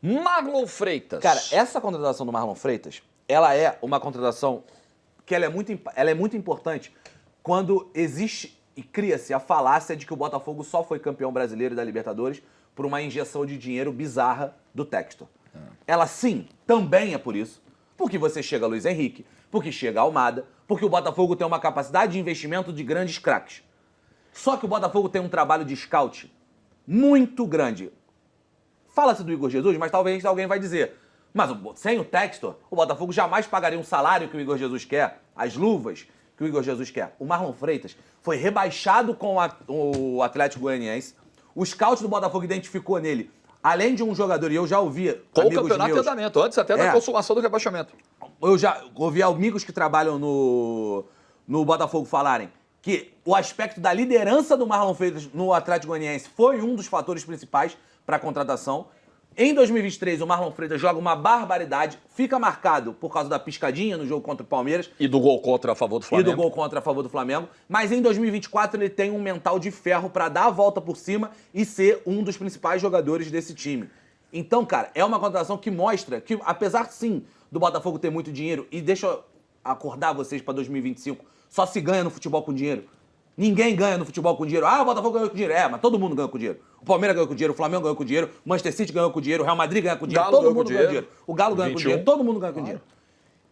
Marlon Freitas. Cara, essa contratação do Marlon Freitas, ela é uma contratação que ela é muito importante quando existe e cria-se a falácia de que o Botafogo só foi campeão brasileiro e da Libertadores por uma injeção de dinheiro bizarra do Textor. Ela, sim, também é por isso. Porque você chega a Luiz Henrique, porque chega a Almada, porque o Botafogo tem uma capacidade de investimento de grandes craques. Só que o Botafogo tem um trabalho de scout muito grande. Fala-se do Igor Jesus, mas talvez alguém vai dizer, mas sem o Textor, o Botafogo jamais pagaria um salário que o Igor Jesus quer, as luvas que o Igor Jesus quer. O Marlon Freitas foi rebaixado com o Atlético Goianiense. O scout do Botafogo identificou nele, além de um jogador, e eu já ouvi Com o amigos campeonato meus, de andamento, antes até da consumação do rebaixamento. eu já ouvi amigos que trabalham no Botafogo falarem que o aspecto da liderança do Marlon Freitas no Atlético Goianiense foi um dos fatores principais para a contratação. Em 2023, o Marlon Freitas joga uma barbaridade, fica marcado por causa da piscadinha no jogo contra o Palmeiras. E do gol contra a favor do Flamengo. E do gol contra a favor do Flamengo. Mas em 2024 ele tem um mental de ferro para dar a volta por cima e ser um dos principais jogadores desse time. Então, cara, é uma contratação que mostra que, apesar sim do Botafogo ter muito dinheiro, e deixa eu acordar vocês para 2025, só se ganha no futebol com dinheiro. Ninguém ganha no futebol com dinheiro. Ah, o Botafogo ganhou com dinheiro. É, mas todo mundo ganhou com dinheiro. O Palmeiras ganhou com dinheiro, o Flamengo ganhou com dinheiro, o Manchester City ganhou com dinheiro, o Real Madrid ganhou com dinheiro, Galo todo ganhou mundo com ganhou com dinheiro. dinheiro. O Galo ganhou com 21. dinheiro, todo mundo ganha com dinheiro.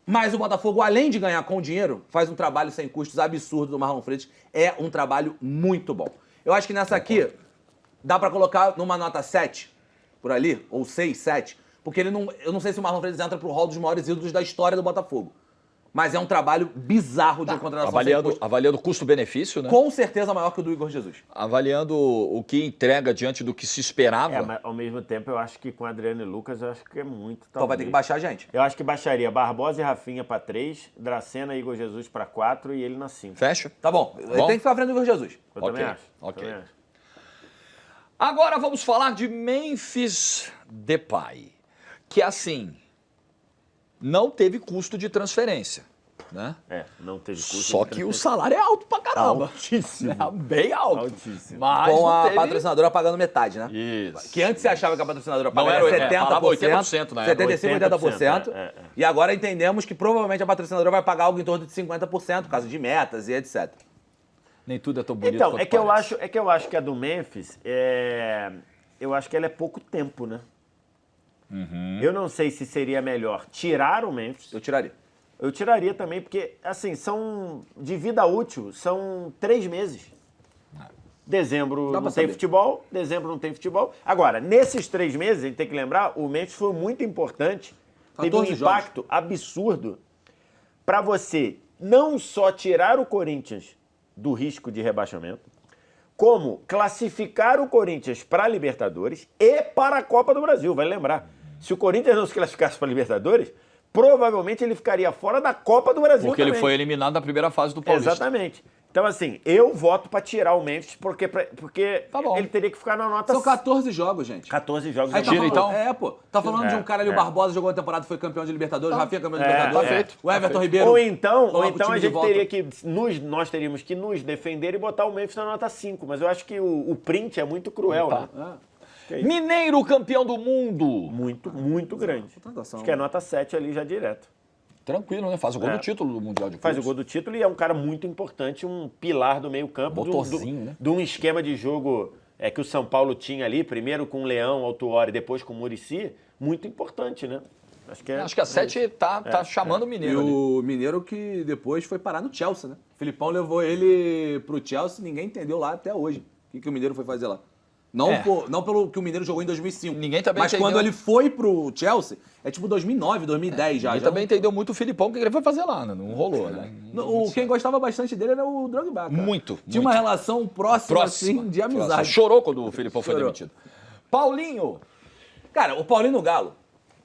Mas o Botafogo, além de ganhar com dinheiro, faz um trabalho sem custos absurdo do Marlon Freitas. É um trabalho muito bom. Eu acho que nessa aqui, dá pra colocar numa nota 7, por ali, ou 6, 7, porque ele não, eu não sei se o Marlon Freitas entra pro hall dos maiores ídolos da história do Botafogo. Mas é um trabalho bizarro de contratação sem custo. Avaliando custo-benefício, né? Com certeza maior que o do Igor Jesus. Avaliando o que entrega diante do que se esperava. Mas ao mesmo tempo eu acho que com Adriano e Lucas eu acho que é muito. Então vai ter que baixar a gente. Eu acho que baixaria Barbosa e Rafinha para 3, Dracena e Igor Jesus para 4 e ele na 5. Fecha? Tá bom. Ele tem que ficar à frente do Igor Jesus. Eu também acho. Ok. Também acho. Agora vamos falar de Memphis Depay, que assim, não teve custo de transferência, né? Não teve custo. Só que o salário é alto pra caramba. Altíssimo. É bem alto. Altíssimo. Mas Com não a teve... patrocinadora pagando metade, né? Isso. Que antes você achava que a patrocinadora Não pagava era, 70%, falava 80% na época. 75%, 80%. É. E agora entendemos que provavelmente a patrocinadora vai pagar algo em torno de 50%, por causa de metas e etc. Nem tudo é tão bonito Então, quanto é que eu acho que a do Memphis, eu acho que ela é pouco tempo, né? Eu não sei se seria melhor tirar o Memphis. Eu tiraria. Eu tiraria também, porque, assim, são de vida útil, são 3 meses. Dezembro Dá não pra tem saber. futebol, dezembro não tem futebol. Agora, nesses 3 meses, a gente tem que lembrar, o Memphis foi muito importante, teve um 14 jogos. impacto absurdo para você não só tirar o Corinthians do risco de rebaixamento, como classificar o Corinthians para a Libertadores e para a Copa do Brasil. Vai lembrar, se o Corinthians não se classificasse para a Libertadores, provavelmente ele ficaria fora da Copa do Brasil Porque também. ele foi eliminado na primeira fase do Paulista. Exatamente. Então, assim, eu voto para tirar o Memphis porque Tá bom. ele teria que ficar na nota São 14 jogos, gente. 14 jogos. Aí é tá Tira, muito. falando, então? pô. Tá falando de um cara ali, o Barbosa, jogou a temporada, foi campeão de Libertadores, o Rafinha campeão de Libertadores. tá feito. O Everton Tá feito. Ribeiro. Ou então coloca o time a de gente volta. teria que nós teríamos que nos defender e botar o Memphis na nota 5, mas eu acho que o print é muito cruel, Opa. né? Mineiro campeão do mundo. Muito grande. contratação. Acho que é nota 7 ali já direto. Tranquilo, né? Faz o gol É. do título do Mundial de Faz o Clubes. gol do título e é um cara muito importante, um pilar do meio-campo. Motorzinho, né? De um esquema de jogo que o São Paulo tinha ali, primeiro com o Leão, Autuori, depois com o Muricy, muito importante, né? Acho que a 7 tá chamando o E Mineiro ali. o Mineiro que depois foi parar no Chelsea, né? O Filipão levou ele pro Chelsea, ninguém entendeu lá até hoje o que o Mineiro foi fazer lá. Não, É. não pelo que o Mineiro jogou em 2005. Ninguém também Mas entendeu. quando ele foi pro Chelsea, é tipo 2009, 2010 já. Ele já também entendeu muito o Filipão, o que ele foi fazer lá, né? Não rolou, né? Quem gostava bastante dele era o Drogba, cara. Muito, Tinha muito. uma relação próxima, assim, de amizade. Chorou quando o Filipão foi Chorou. demitido. Paulinho. Cara, o Paulinho no Galo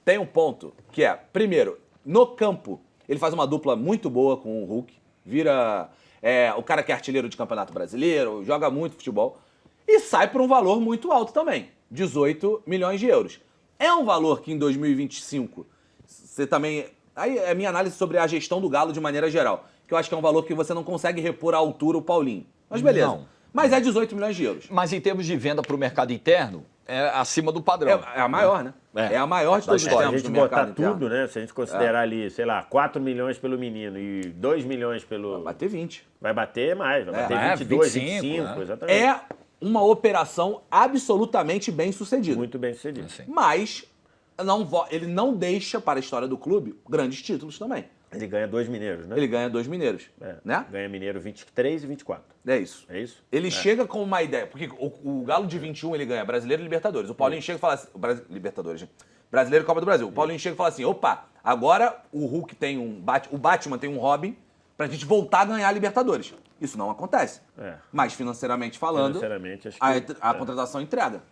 tem um ponto que é, primeiro, no campo, ele faz uma dupla muito boa com o Hulk, vira o cara que é artilheiro de Campeonato Brasileiro, joga muito futebol, e sai por um valor muito alto também, 18 milhões de euros. É um valor que em 2025, você também... Aí é a minha análise sobre a gestão do Galo de maneira geral, que eu acho que é um valor que você não consegue repor à altura o Paulinho. Mas beleza. Não. Mas é 18 milhões de euros. Mas em termos de venda para o mercado interno, é acima do padrão. É a maior, né? É. É a maior de todos os Se a tempos gente no botar mercado interno. tudo, né? Se a gente considerar ali, sei lá, 4 milhões pelo menino e 2 milhões pelo... Vai ter 20. Vai bater mais, vai bater É, 22, 25, 25, né? exatamente. É uma operação absolutamente bem sucedida. Muito bem sucedido. Assim. Mas ele não deixa para a história do clube grandes títulos também. Ele ganha 2 mineiros, né? Ele ganha 2 mineiros, É, né? Ganha mineiro 23 e 24. É isso. É isso? Ele chega com uma ideia, porque o Galo de 21 ele ganha Brasileiro e Libertadores. O Paulinho chega e fala assim, Libertadores, gente. Brasileiro e Copa do Brasil. O Paulinho chega e fala assim, opa, agora o Hulk tem o Batman tem um Robin pra gente voltar a ganhar a Libertadores. Isso não acontece. É. Mas financeiramente falando, Financeiramente, acho que... a contratação entrega.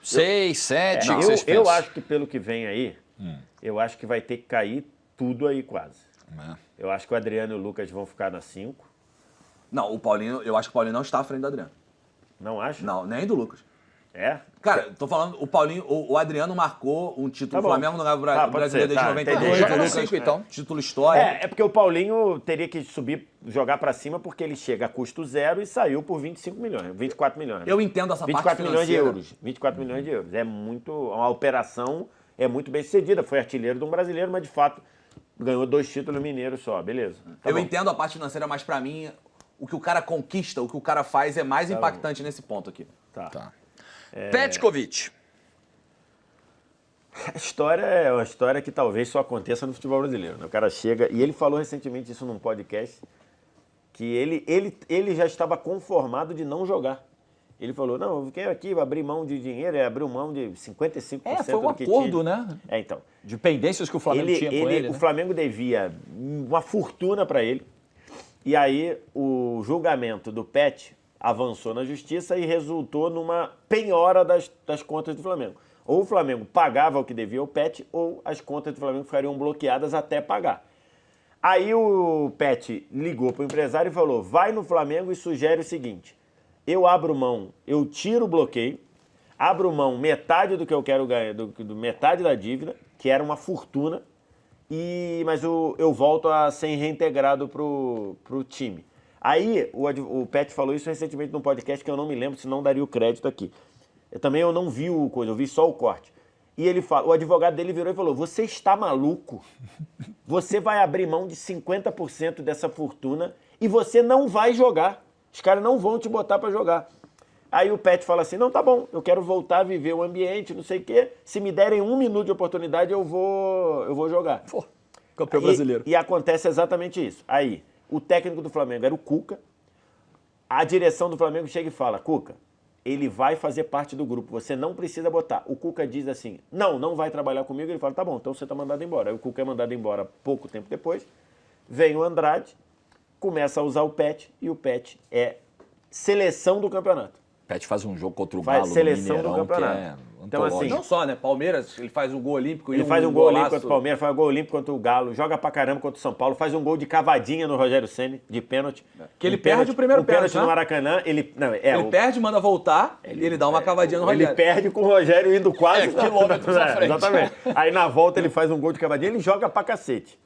6, 7, o que vocês eu pensam? acho que pelo que vem aí, eu acho que vai ter que cair tudo aí quase. É. Eu acho que o Adriano e o Lucas vão ficar na 5. Não, o Paulinho, eu acho que o Paulinho não está à frente do Adriano. Não acha? Não, nem do Lucas. É? Cara, tô falando, o Paulinho, o Adriano marcou um título. Tá O bom. Flamengo não ganhava Tá, o pode brasileiro ser, desde tá, 92. entendi. Joga o no Lucas, 5, então. Título histórico. É porque o Paulinho teria que subir, jogar pra cima, porque ele chega a custo zero e saiu por 25 milhões, 24 milhões. Eu entendo essa parte 24 milhões de financeira. euros. 24 milhões de euros. É muito. Uma operação é muito bem sucedida. Foi artilheiro de um brasileiro, mas de fato ganhou 2 títulos mineiros só. Beleza. Tá Eu bom. entendo a parte financeira, mas pra mim, o que o cara conquista, o que o cara faz é mais impactante nesse ponto aqui. Tá. Petkovic. A história é uma história que talvez só aconteça no futebol brasileiro, né? O cara chega, e ele falou recentemente isso num podcast, que ele já estava conformado de não jogar. Ele falou, não, eu quero aqui abrir mão de dinheiro, abriu mão de 55% Foi um do que acordo, tinha. né? Então. De pendências que o Flamengo tinha com ele. O né? Flamengo devia uma fortuna para ele, e aí o julgamento do Pet avançou na justiça e resultou numa penhora das contas do Flamengo. Ou o Flamengo pagava o que devia ao Pet, ou as contas do Flamengo ficariam bloqueadas até pagar. Aí o Pet ligou para o empresário e falou, vai no Flamengo e sugere o seguinte, eu abro mão, eu tiro o bloqueio, abro mão metade do que eu quero ganhar, metade da dívida, que era uma fortuna, mas eu volto a ser reintegrado pro time. Aí o Pet falou isso recentemente num podcast que eu não me lembro, senão daria o crédito aqui. Eu não vi o coisa, eu vi só o corte. E ele fala, o advogado dele virou e falou, você está maluco? Você vai abrir mão de 50% dessa fortuna e você não vai jogar. Os caras não vão te botar para jogar. Aí o Pet fala assim, não, tá bom, eu quero voltar a viver o ambiente, não sei o quê. Se me derem 1 minuto de oportunidade, eu vou jogar. Pô, campeão brasileiro. E acontece exatamente isso. Aí, o técnico do Flamengo era o Cuca. A direção do Flamengo chega e fala, Cuca, ele vai fazer parte do grupo, você não precisa botar. O Cuca diz assim, não vai trabalhar comigo. Ele fala, tá bom, então você tá mandado embora. Aí o Cuca é mandado embora pouco tempo depois. Vem o Andrade, começa a usar o Pet, e o Pet é seleção do campeonato. Pet faz um jogo contra o Faz Galo seleção no do Mineirão, campeonato. que é Então, assim, antológico. Não só, né? Palmeiras, ele faz um gol olímpico. Ele e faz um gol olímpico golaço. contra o Palmeiras, faz um gol olímpico contra o Galo, joga pra caramba contra o São Paulo, faz um gol de cavadinha no Rogério Ceni, de pênalti. Que ele Um perde o primeiro pênalti pênalti, no né? Maracanã. Ele Perde, manda voltar, ele dá uma cavadinha no Ele Rogério. perde com o Rogério indo quase quilômetros à frente. Exatamente. Aí na volta ele faz um gol de cavadinha, ele joga pra cacete.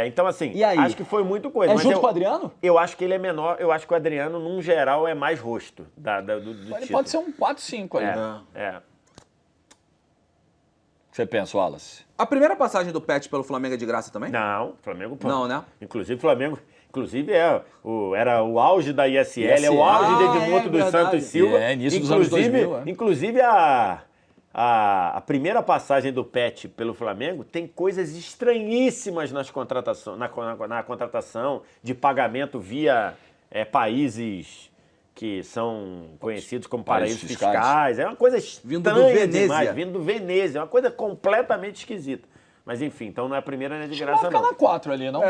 Então, assim, E aí? acho que foi muito coisa. É mas junto com o Adriano? Eu acho que ele é menor, eu acho que o Adriano, num geral, é mais rosto do Ele título. pode ser um 4-5 aí. É. O que você pensa, Wallace? A primeira passagem do Pet pelo Flamengo é de graça também? Não, Flamengo... Não, né? Inclusive, Flamengo... era o auge da ISL, é o auge de Edmundo dos verdade. Santos Silva. Início dos anos 2000, Inclusive, a primeira passagem do Pet pelo Flamengo tem coisas estranhíssimas na contratação de pagamento via países que são conhecidos como paraísos fiscais. É uma coisa estranha Vindo do Venezia. demais, vindo do Venezia. É uma coisa completamente esquisita. Mas enfim, então não é a primeira nem de graça, Vai ficar não. na 4 ali, não?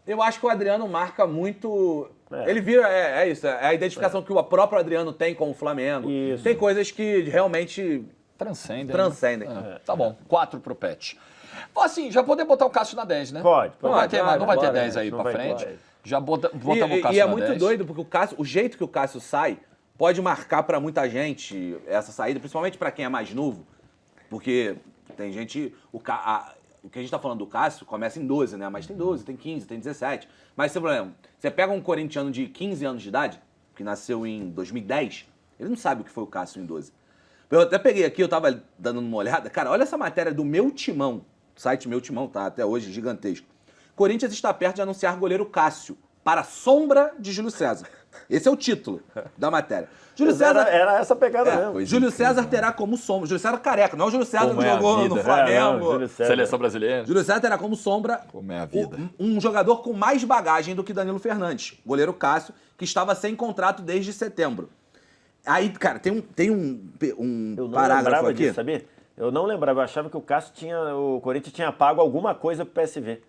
Eu acho que o Adriano marca muito. Ele vira. É isso. É a identificação que o próprio Adriano tem com o Flamengo. Isso. Tem coisas que realmente Transcendem. Né? Tá bom, 4 pro Pet. Assim, já poder botar o Cássio na 10, né? Pode. Não vai ter, não vai ter pode, 10 aí não pra vai ter frente. 10. Já botamos o Cássio na 10. E é muito doido, porque o jeito que o Cássio sai pode marcar pra muita gente essa saída, principalmente pra quem é mais novo. Porque tem gente. O que a gente tá falando do Cássio começa em 12, né? Mas tem 12, tem 15, tem 17. Mas sem problema. Você pega um corintiano de 15 anos de idade, que nasceu em 2010, Ele não sabe o que foi o Cássio em 12. Eu até peguei aqui, eu tava dando uma olhada. Cara, olha essa matéria do Meu Timão. O site Meu Timão tá até hoje gigantesco. Corinthians está perto de anunciar goleiro Cássio para a sombra de Júlio César. Esse é o título da matéria. Júlio César... Era essa pegada mesmo. Júlio César terá como sombra. Júlio César careca, não é o Júlio César Como que é a jogou vida. no Flamengo. Júlio César. Seleção brasileira. Júlio César terá como sombra Como é a vida. um jogador com mais bagagem do que Danilo Fernandes, goleiro Cássio, que estava sem contrato desde setembro. Aí, cara, tem um Eu não parágrafo lembrava aqui. disso, sabia? Eu não lembrava, eu achava que o Corinthians tinha pago alguma coisa pro PSV.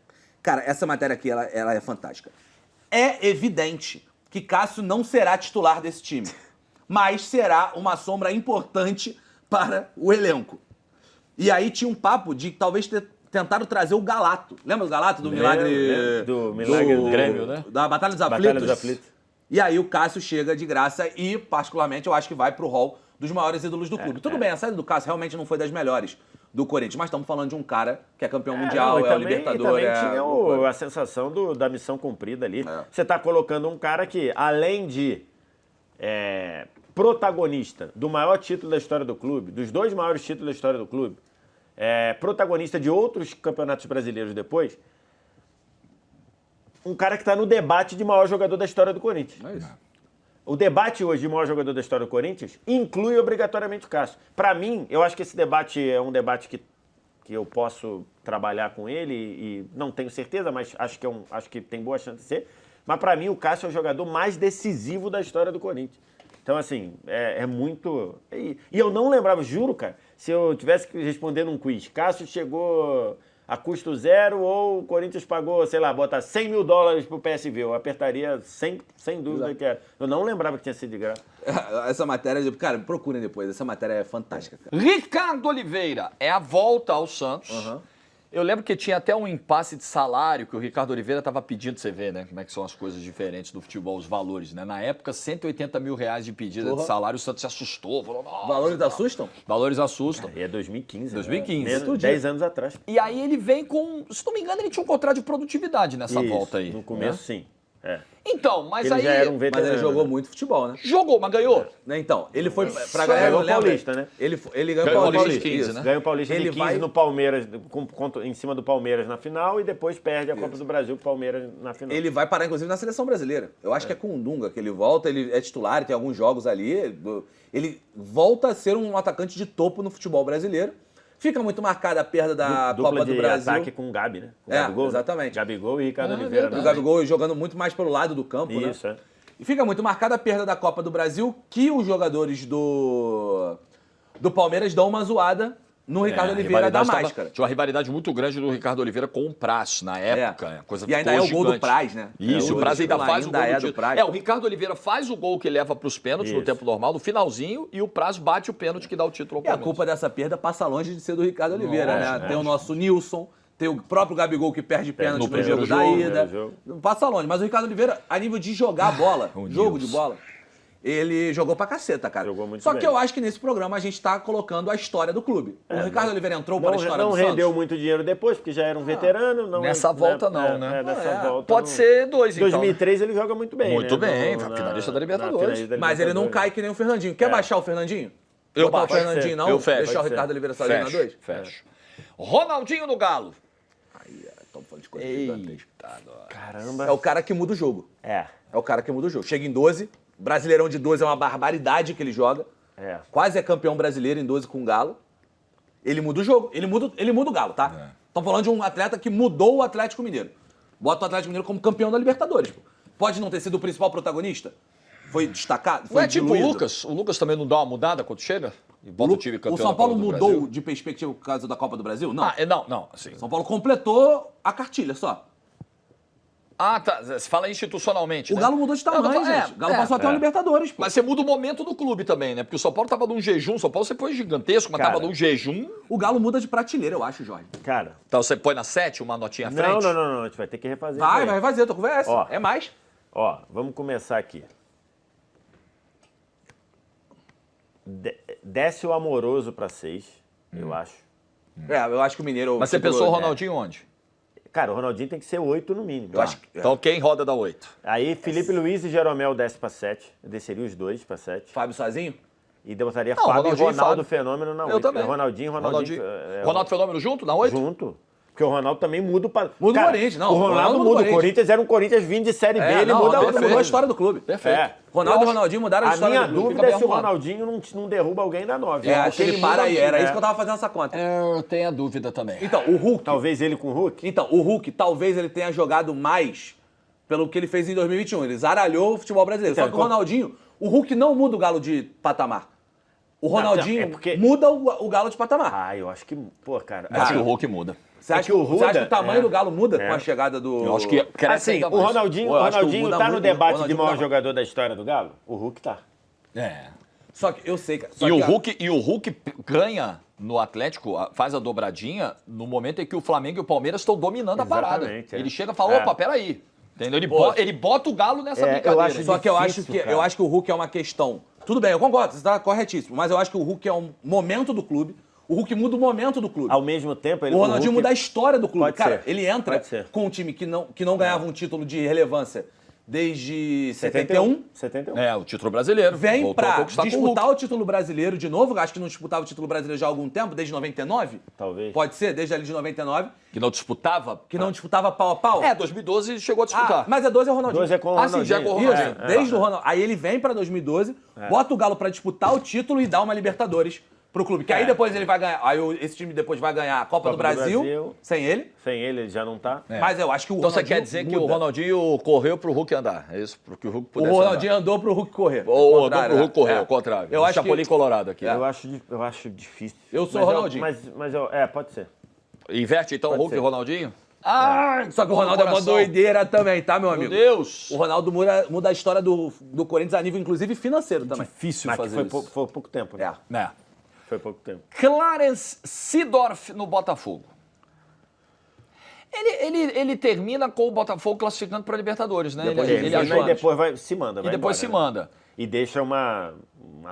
Cara, essa matéria aqui, ela é fantástica. É evidente que Cássio não será titular desse time, mas será uma sombra importante para o elenco. E aí tinha um papo de talvez ter tentado trazer o Galato. Lembra do Galato do Milagre? Lembro, do Milagre do Grêmio, né? Da Batalha dos Aflitos. Batalha dos Aflitos. E aí o Cássio chega de graça e, particularmente, eu acho que vai pro hall dos maiores ídolos do clube. Tudo bem, a saída do Cássio realmente não foi das melhores do Corinthians, mas estamos falando de um cara que é campeão mundial, não, é o Libertador. E também tinha a sensação da missão cumprida ali. Você está colocando um cara que, além de protagonista do maior título da história do clube, dos 2 maiores títulos da história do clube, protagonista de outros campeonatos brasileiros depois, um cara que está no debate de maior jogador da história do Corinthians. É isso. O debate hoje de maior jogador da história do Corinthians inclui obrigatoriamente o Cássio. Para mim, eu acho que esse debate é um debate que eu posso trabalhar com ele e não tenho certeza, mas acho que tem boa chance de ser. Mas para mim, o Cássio é o jogador mais decisivo da história do Corinthians. Então, assim, é muito... E eu não lembrava, juro, cara, se eu tivesse que responder num quiz, Cássio chegou a custo zero ou o Corinthians pagou, sei lá, botar $100 mil pro PSV, eu apertaria sem dúvida que era. Eu não lembrava que tinha sido de graça. Essa matéria, cara, procurem depois, essa matéria é fantástica, cara. Ricardo Oliveira é a volta ao Santos. Eu lembro que tinha até um impasse de salário que o Ricardo Oliveira estava pedindo, você vê, né? Como é que são as coisas diferentes do futebol, os valores, né? Na época, R$180 mil de pedida de salário, o Santos se assustou. Falou, nossa, Valores assustam? valores assustam. E é 2015. 2015. Né? 10 anos atrás. E aí ele vem com, se não me engano, ele tinha um contrato de produtividade nessa Isso, volta aí. No começo, né? sim. É. Então, mas Ele aí... já era um Mas veterano. ele jogou muito futebol, né? Jogou, mas ganhou. Né, então, ele foi pra Ganhou o lembra? Paulista, né? Ele Ganhou ganhou o o Paulista, Paulista 15, isso. né? Ganha o Paulista Ele de 15 vai- no Palmeiras, em cima do Palmeiras na final, e depois perde a Copa do Brasil pro Palmeiras na final. Ele vai parar, inclusive, na seleção brasileira. Eu acho que é com o Dunga que ele volta, ele é titular, tem alguns jogos ali. Ele volta a ser um atacante de topo no futebol brasileiro. Fica muito marcada a perda da Dupla Copa do de Brasil. ataque com o Gabi, né? Com o É, Gabigol, né? exatamente. Gabigol e Ricardo Ah, Oliveira. verdade. O Gabigol jogando muito mais pelo lado do campo, né? Isso, é. E fica muito marcada a perda da Copa do Brasil, que os jogadores do Palmeiras dão uma zoada no Ricardo a Oliveira da rivalidade tava- máscara. Tinha uma rivalidade muito grande do Ricardo Oliveira com o Praz na época. Coisa E ainda ficou é o gol do gigante. Praz, né? Isso, É, o Praz ainda titular faz o gol ainda do é do título. Praz. O Ricardo Oliveira faz o gol que leva para os pênaltis no Isso. tempo normal, no finalzinho, e o Praz bate o pênalti que dá o título ao E a Palmeiras. culpa dessa perda passa longe de ser do Ricardo Oliveira, Nossa, né? Tem o nosso Nilson, tem o próprio Gabigol que perde pênalti no no primeiro jogo da jogo, ida. primeiro Não passa longe. Mas o Ricardo Oliveira, a nível de jogar bola, o jogo Nilson. de bola, ele jogou pra caceta, cara. Jogou muito Só bem. que eu acho que nesse programa a gente tá colocando a história do clube. O Ricardo Oliveira entrou para a história Não do rendeu Santos. muito dinheiro depois, porque já era um veterano. Não, Nessa volta não, né? Nessa volta Pode não. ser dois, Em então. 2003 ele joga muito bem, Muito né? bem, finalista da Libertadores. finalista da Mas ele não Libertadores. cai que nem o Fernandinho. Quer baixar o Fernandinho? Eu Botar o baixo. Fernandinho, Pode não? ser. Eu fecho. Deixar o Pode ser. Ricardo Oliveira sozinho na 2? Fecho. Ronaldinho no Galo. Estamos falando de coisa gigantesca. Eita, nós. Caramba. É o cara que muda o jogo. É. É o cara que muda o jogo. Chega em 12, Brasileirão de 12 é uma barbaridade que ele joga. É. Quase é campeão brasileiro em 12 com o Galo. Ele muda o jogo. Ele muda o Galo, tá? Estamos falando de um atleta que mudou o Atlético Mineiro. Bota o Atlético Mineiro como campeão da Libertadores. Pô. Pode não ter sido o principal protagonista. Foi destacado, foi Não é tipo o diluído. Lucas? O Lucas também não dá uma mudada quando chega? E bota o time campeão O São da Paulo Copa do mudou Brasil? de perspectiva por causa da Copa do Brasil? Não. Não, assim. São Paulo completou a cartilha só. Ah, tá. Você fala institucionalmente. O né? Galo mudou de tamanho, Não, gente. O Galo passou até o Libertadores, pô. Mas você muda o momento do clube também, né? Porque o São Paulo tava num jejum. O São Paulo você põe gigantesco, mas Cara. tava num jejum. O Galo muda de prateleira, eu acho, Jorge. Cara. Então você põe na 7 uma notinha à frente. Não. A gente vai ter que refazer isso Vai aí. fazer, tô com VS. Ó. É mais. Ó, vamos começar aqui. Desce o Amoroso pra 6, eu acho. É, eu acho que o Mineiro... Mas você segurou, pensou o né? Ronaldinho onde? Cara, o Ronaldinho tem que ser 8 no mínimo. Tá. Então quem roda da 8? Aí Felipe Luiz e Jeromel desce pra 7. Eu desceria os dois pra 7. Fábio sozinho? E botaria Não, Fábio e Ronaldinho e Ronaldo Fábio. Fenômeno na 8. Eu também. Ronaldinho. Ronaldo Fenômeno junto, na 8? Junto. Porque o Ronaldo também muda o padrão. Muda o Corinthians, não. O Ronaldo muda. O Corinthians era um Corinthians vindo de Série B, ele não, muda Ronaldo o mudou a história do clube. Perfeito. É. Ronaldo e Eu acho- Ronaldinho mudaram a A história minha do clube. dúvida é se o arrumado. Ronaldinho não derruba alguém da 9. Acho que ele para aí. Era isso que eu tava... tava fazendo essa conta. Eu tenho a dúvida também. Então, o Hulk. Talvez ele com o Hulk. Então, o Hulk, talvez ele tenha jogado mais pelo que ele fez em 2021. Ele zaralhou o futebol brasileiro. Então, Só que o Ronaldinho, o Hulk não muda o Galo de patamar. O Ronaldinho é porque- muda o Galo de patamar. Ah, eu acho que... Pô, cara... Acho que assim, o Hulk muda. Você acha, que o você acha que Ruda- o tamanho é. do Galo muda É. com a chegada do... Eu acho que cresce Assim, ainda o mais. Ronaldinho, Pô, eu acho que Ronaldinho muda tá no muito, debate Ronaldinho de maior muda muito. jogador da história do Galo? O Hulk tá. É. Só que eu sei, cara. Só E que o Hulk ganha no Atlético, faz a dobradinha no momento em que o Flamengo e o Palmeiras estão dominando a parada. Exatamente, é. Ele chega e fala, É. opa, peraí. Entendeu? Pô, Ele bota o Galo nessa eu brincadeira. acho Só que eu acho difícil, que, cara. eu acho que o Hulk é uma questão. Tudo bem, eu concordo, você está corretíssimo. Mas eu acho que o Hulk é um momento do clube. O Hulk muda o momento do clube. Ao mesmo tempo, ele O com Ronaldinho Hulk- muda a história do clube. Pode Cara, ser. ele entra Pode ser. com um time que não ganhava um título de relevância desde 71. 71. É, o título brasileiro. Vem Voltou a pra conquistar com o disputar Hulk. o título brasileiro de novo. Acho que não disputava o título brasileiro já há algum tempo, desde 99. Talvez. Pode ser, desde ali de 99. Que não disputava. Que não disputava pau a pau. 2012 chegou a disputar. Ah, mas é 12 é o Ronaldinho. 12 é com o Ah, sim, já é com o Ronaldinho. Ronaldinho. Isso, desde o Ronaldo. Aí ele vem pra 2012, bota o Galo pra disputar o título e dá uma Libertadores pro clube. Que aí depois ele vai ganhar. Aí esse time depois vai ganhar a Copa do Brasil, sem ele. Sem ele já não tá. Mas eu acho que o Então você Ronaldinho quer dizer que o muda. Ronaldinho correu pro Hulk andar. É isso? Porque o Hulk O pudesse Ronaldinho andou pro Hulk correr. andar. Ou andou Contrário, pro Hulk correr, né? ao contrário. Eu acho Chapolin que... Colorado aqui. Eu acho difícil. Eu sou Mas o Ronaldinho. Mas pode ser. Inverte então o Pode Hulk ser. e o Ronaldinho? Ah, Só que o Ronaldo é uma coração. doideira também, tá, meu Meu amigo? Deus. O Ronaldo muda a história do Corinthians a nível, inclusive, financeiro também. Difícil Mas que fazer foi, isso. foi pouco tempo, né? É. É. Foi pouco tempo. Clarence Seedorf no Botafogo. Ele termina com o Botafogo classificando para a Libertadores, né? Depois, ele e ajuda. depois se manda. E vai depois embora, se né? manda. E deixa uma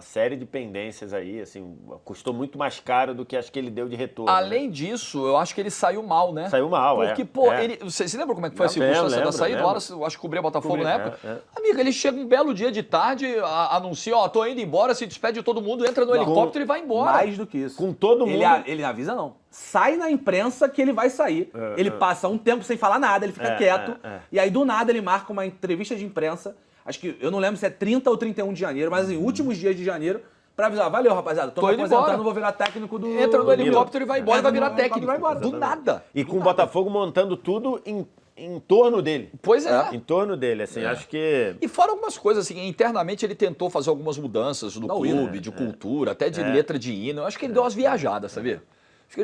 série de pendências aí, assim, custou muito mais caro do que acho que ele deu de retorno. Além disso, eu acho que ele saiu mal, né? Saiu mal, Porque, pô, é. você lembra como é que foi a Não, circunstância lembro, da saída? lembro. Eu acho que cobria Botafogo Cobri, na época. é. Amigo, ele chega um belo dia de tarde, anuncia, ó, tô indo embora, se despede de todo mundo, entra no helicóptero e vai embora. Mais do que isso. Com todo mundo. Ele avisa, não. Sai na imprensa que ele vai sair. Ele passa um tempo sem falar nada, ele fica quieto. E aí, do nada, ele marca uma entrevista de imprensa. Acho que, eu não lembro se é 30 ou 31 de janeiro, mas em últimos dias de janeiro, pra avisar, valeu, rapaziada, tô Tô me indo aposentando, embora. vou virar técnico do... Entra no do helicóptero e vai embora, Entra vai virar no helicóptero e técnico. vai embora. Do nada. E com o Botafogo montando tudo em torno dele. Pois é. Em torno dele, assim, acho que... E fora algumas coisas, assim, internamente ele tentou fazer algumas mudanças no clube, hino, de cultura, até de letra de hino. Eu acho que ele deu umas viajadas, sabia?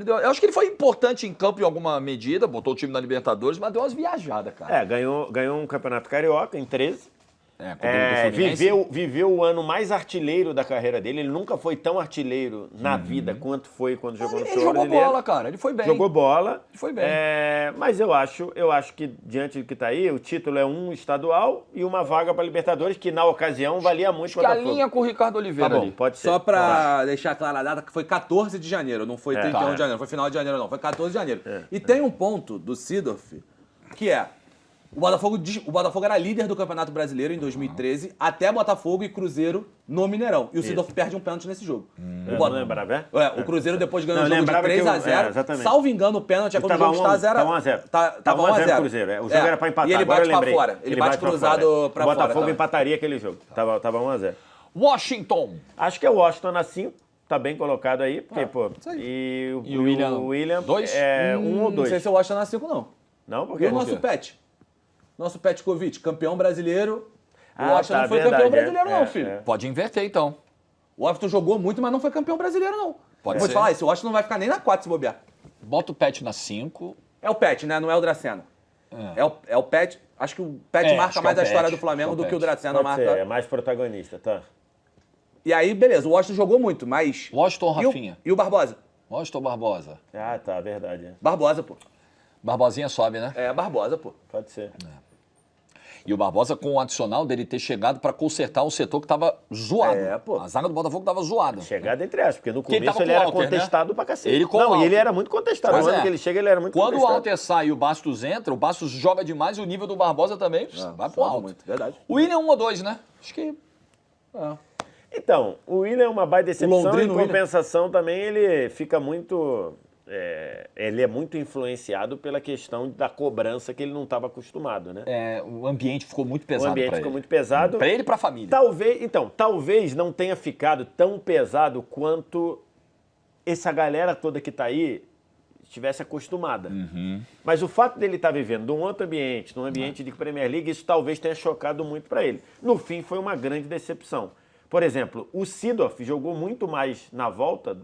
Eu acho que ele foi importante em campo em alguma medida, botou o time na Libertadores, mas deu umas viajadas, cara. Ganhou um campeonato carioca em 13. Com o Fluminense. Viveu o ano mais artilheiro da carreira dele. Ele nunca foi tão artilheiro na vida quanto foi quando jogou no Ele Flamengo. jogou bola, cara, ele foi bem. Jogou bola. Ele foi bem. Mas eu acho que, diante do que está aí, o título é um estadual e uma vaga para Libertadores, que na ocasião valia muito Acho que alinha com o Ricardo Tá Oliveira bom, ali. pode ser. Só pra deixar clara a data, que foi 14 de janeiro, não foi 31 Tá. de janeiro, não foi final de janeiro não, foi 14 de janeiro. E tem um ponto do Seedorf, que é, o Botafogo era líder do Campeonato Brasileiro em 2013, até Botafogo e Cruzeiro no Mineirão. E o Seedorf perde um pênalti nesse jogo. Eu não lembrava, O Cruzeiro depois ganhou Não, o jogo de lembrava que 3x0. exatamente. Salvo engano, o pênalti é quando o Tava jogo está 0 tava 1 a 0. Tava Tava 1 a 1 a 0 0 Cruzeiro. O jogo era pra empatar. E ele agora bate eu lembrei. pra fora. Ele bate pra cruzado fora. pra O fora. Botafogo também. empataria aquele jogo. Tava 1 a 0. Washington. Acho que é o Washington na 5. Tá bem colocado aí, porque, pô. E o William, dois? é 1 ou 2. Não sei se eu acho na 5, não. Não, E porque o nosso Pet? Nosso Petkovic, campeão brasileiro. O Ah, Washington tá, não foi verdade, campeão brasileiro, não, é, filho. é. Pode inverter, então. O Washington jogou muito, mas não foi campeão brasileiro, não. Pode Vou ser. te falar, esse Washington não vai ficar nem na 4 se bobear. Bota o Pet na 5. É o Pet, né? Não é o Dracena. É o Pet. Acho que o Pet É, marca acho que mais é o a história Pet. do Flamengo É o do que o Pet. Dracena Pode marca. ser, é mais protagonista, tá? E aí, beleza, o Washington jogou muito, mas. Washington ou E o- Rafinha? E o Barbosa? Washington ou Barbosa? Ah, tá, verdade. Barbosa, pô. Barbosinha sobe, né? É, Barbosa, pô. Pode ser. E o Barbosa com o adicional dele ter chegado para consertar um setor que estava zoado. Pô. A zaga do Botafogo estava zoada. Chegada entre aspas, porque no Porque ele começo tava ele com o era Walter, contestado pra cacete. Ele com o Não, e Walter. ele era muito contestado. Pois No ano é. que ele chega, ele era muito Quando o contestado. Walter sai e o Bastos entra, o Bastos joga demais e o nível do Barbosa também vai pro alto. Muito, verdade. O William 1 ou 2, né? Acho que... Então, o William é uma baita decepção. Londrino, Em compensação também ele fica muito... ele é muito influenciado pela questão da cobrança que ele não estava acostumado, né? o ambiente ficou muito O pesado ambiente pra ficou ele. muito pesado. Pra ele e pra família. Talvez não tenha ficado tão pesado quanto essa galera toda que tá aí estivesse acostumada. Mas o fato dele estar vivendo num outro ambiente, num ambiente de Premier League, isso talvez tenha chocado muito para ele. No fim, foi uma grande decepção. Por exemplo, o Seedorf jogou muito mais na volta,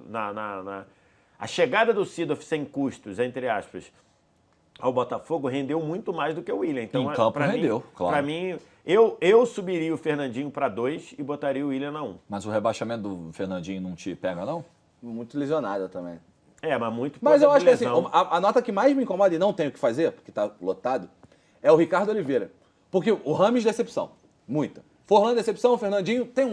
a chegada do Seedorf sem custos, entre aspas, ao Botafogo rendeu muito mais do que o William. Então, Em campo pra rendeu, mim, claro. Para mim, eu subiria o Fernandinho para 2 e botaria o William na 1. Mas o rebaixamento do Fernandinho não te pega, não? Muito lesionada também. Mas muito Mas eu acho que assim, lesão. a nota que mais me incomoda e não tenho o que fazer, porque tá lotado, é o Ricardo Oliveira. Porque o Rames, decepção. Muita. Forlan, decepção. O Fernandinho tem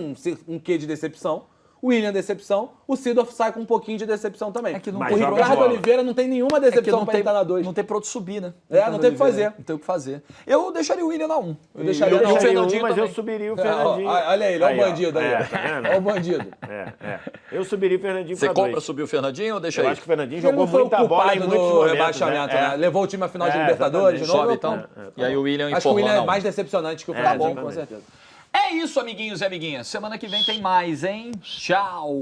um quê de decepção. O William, decepção. O Seedorf sai com um pouquinho de decepção também. É que não Mas o joga Ricardo bola. Oliveira não tem nenhuma decepção pra entrar na 2. Não tem pra onde subir, né? Não tem o que fazer. Não tem o que fazer. Eu deixaria o William na 1. Eu deixaria Eu o deixaria Fernandinho um, mas também. eu subiria o Fernandinho. Olha ele, olha o ó. bandido aí. Tá vendo? Olha o bandido. Eu subiria o Fernandinho Você para compra 2. subir o Fernandinho ou deixa Eu aí? acho que o Fernandinho Ele jogou não foi o muita bola em culpado muitos do momentos. rebaixamento, né? Levou o time à final de Libertadores de exatamente. novo. Sobe, então. É, E aí o William e Acho que o Forlan William é na mais 1. decepcionante que o Fernandinho, com exatamente. certeza. É isso, amiguinhos e amiguinhas. Semana que vem tem mais, hein? Tchau!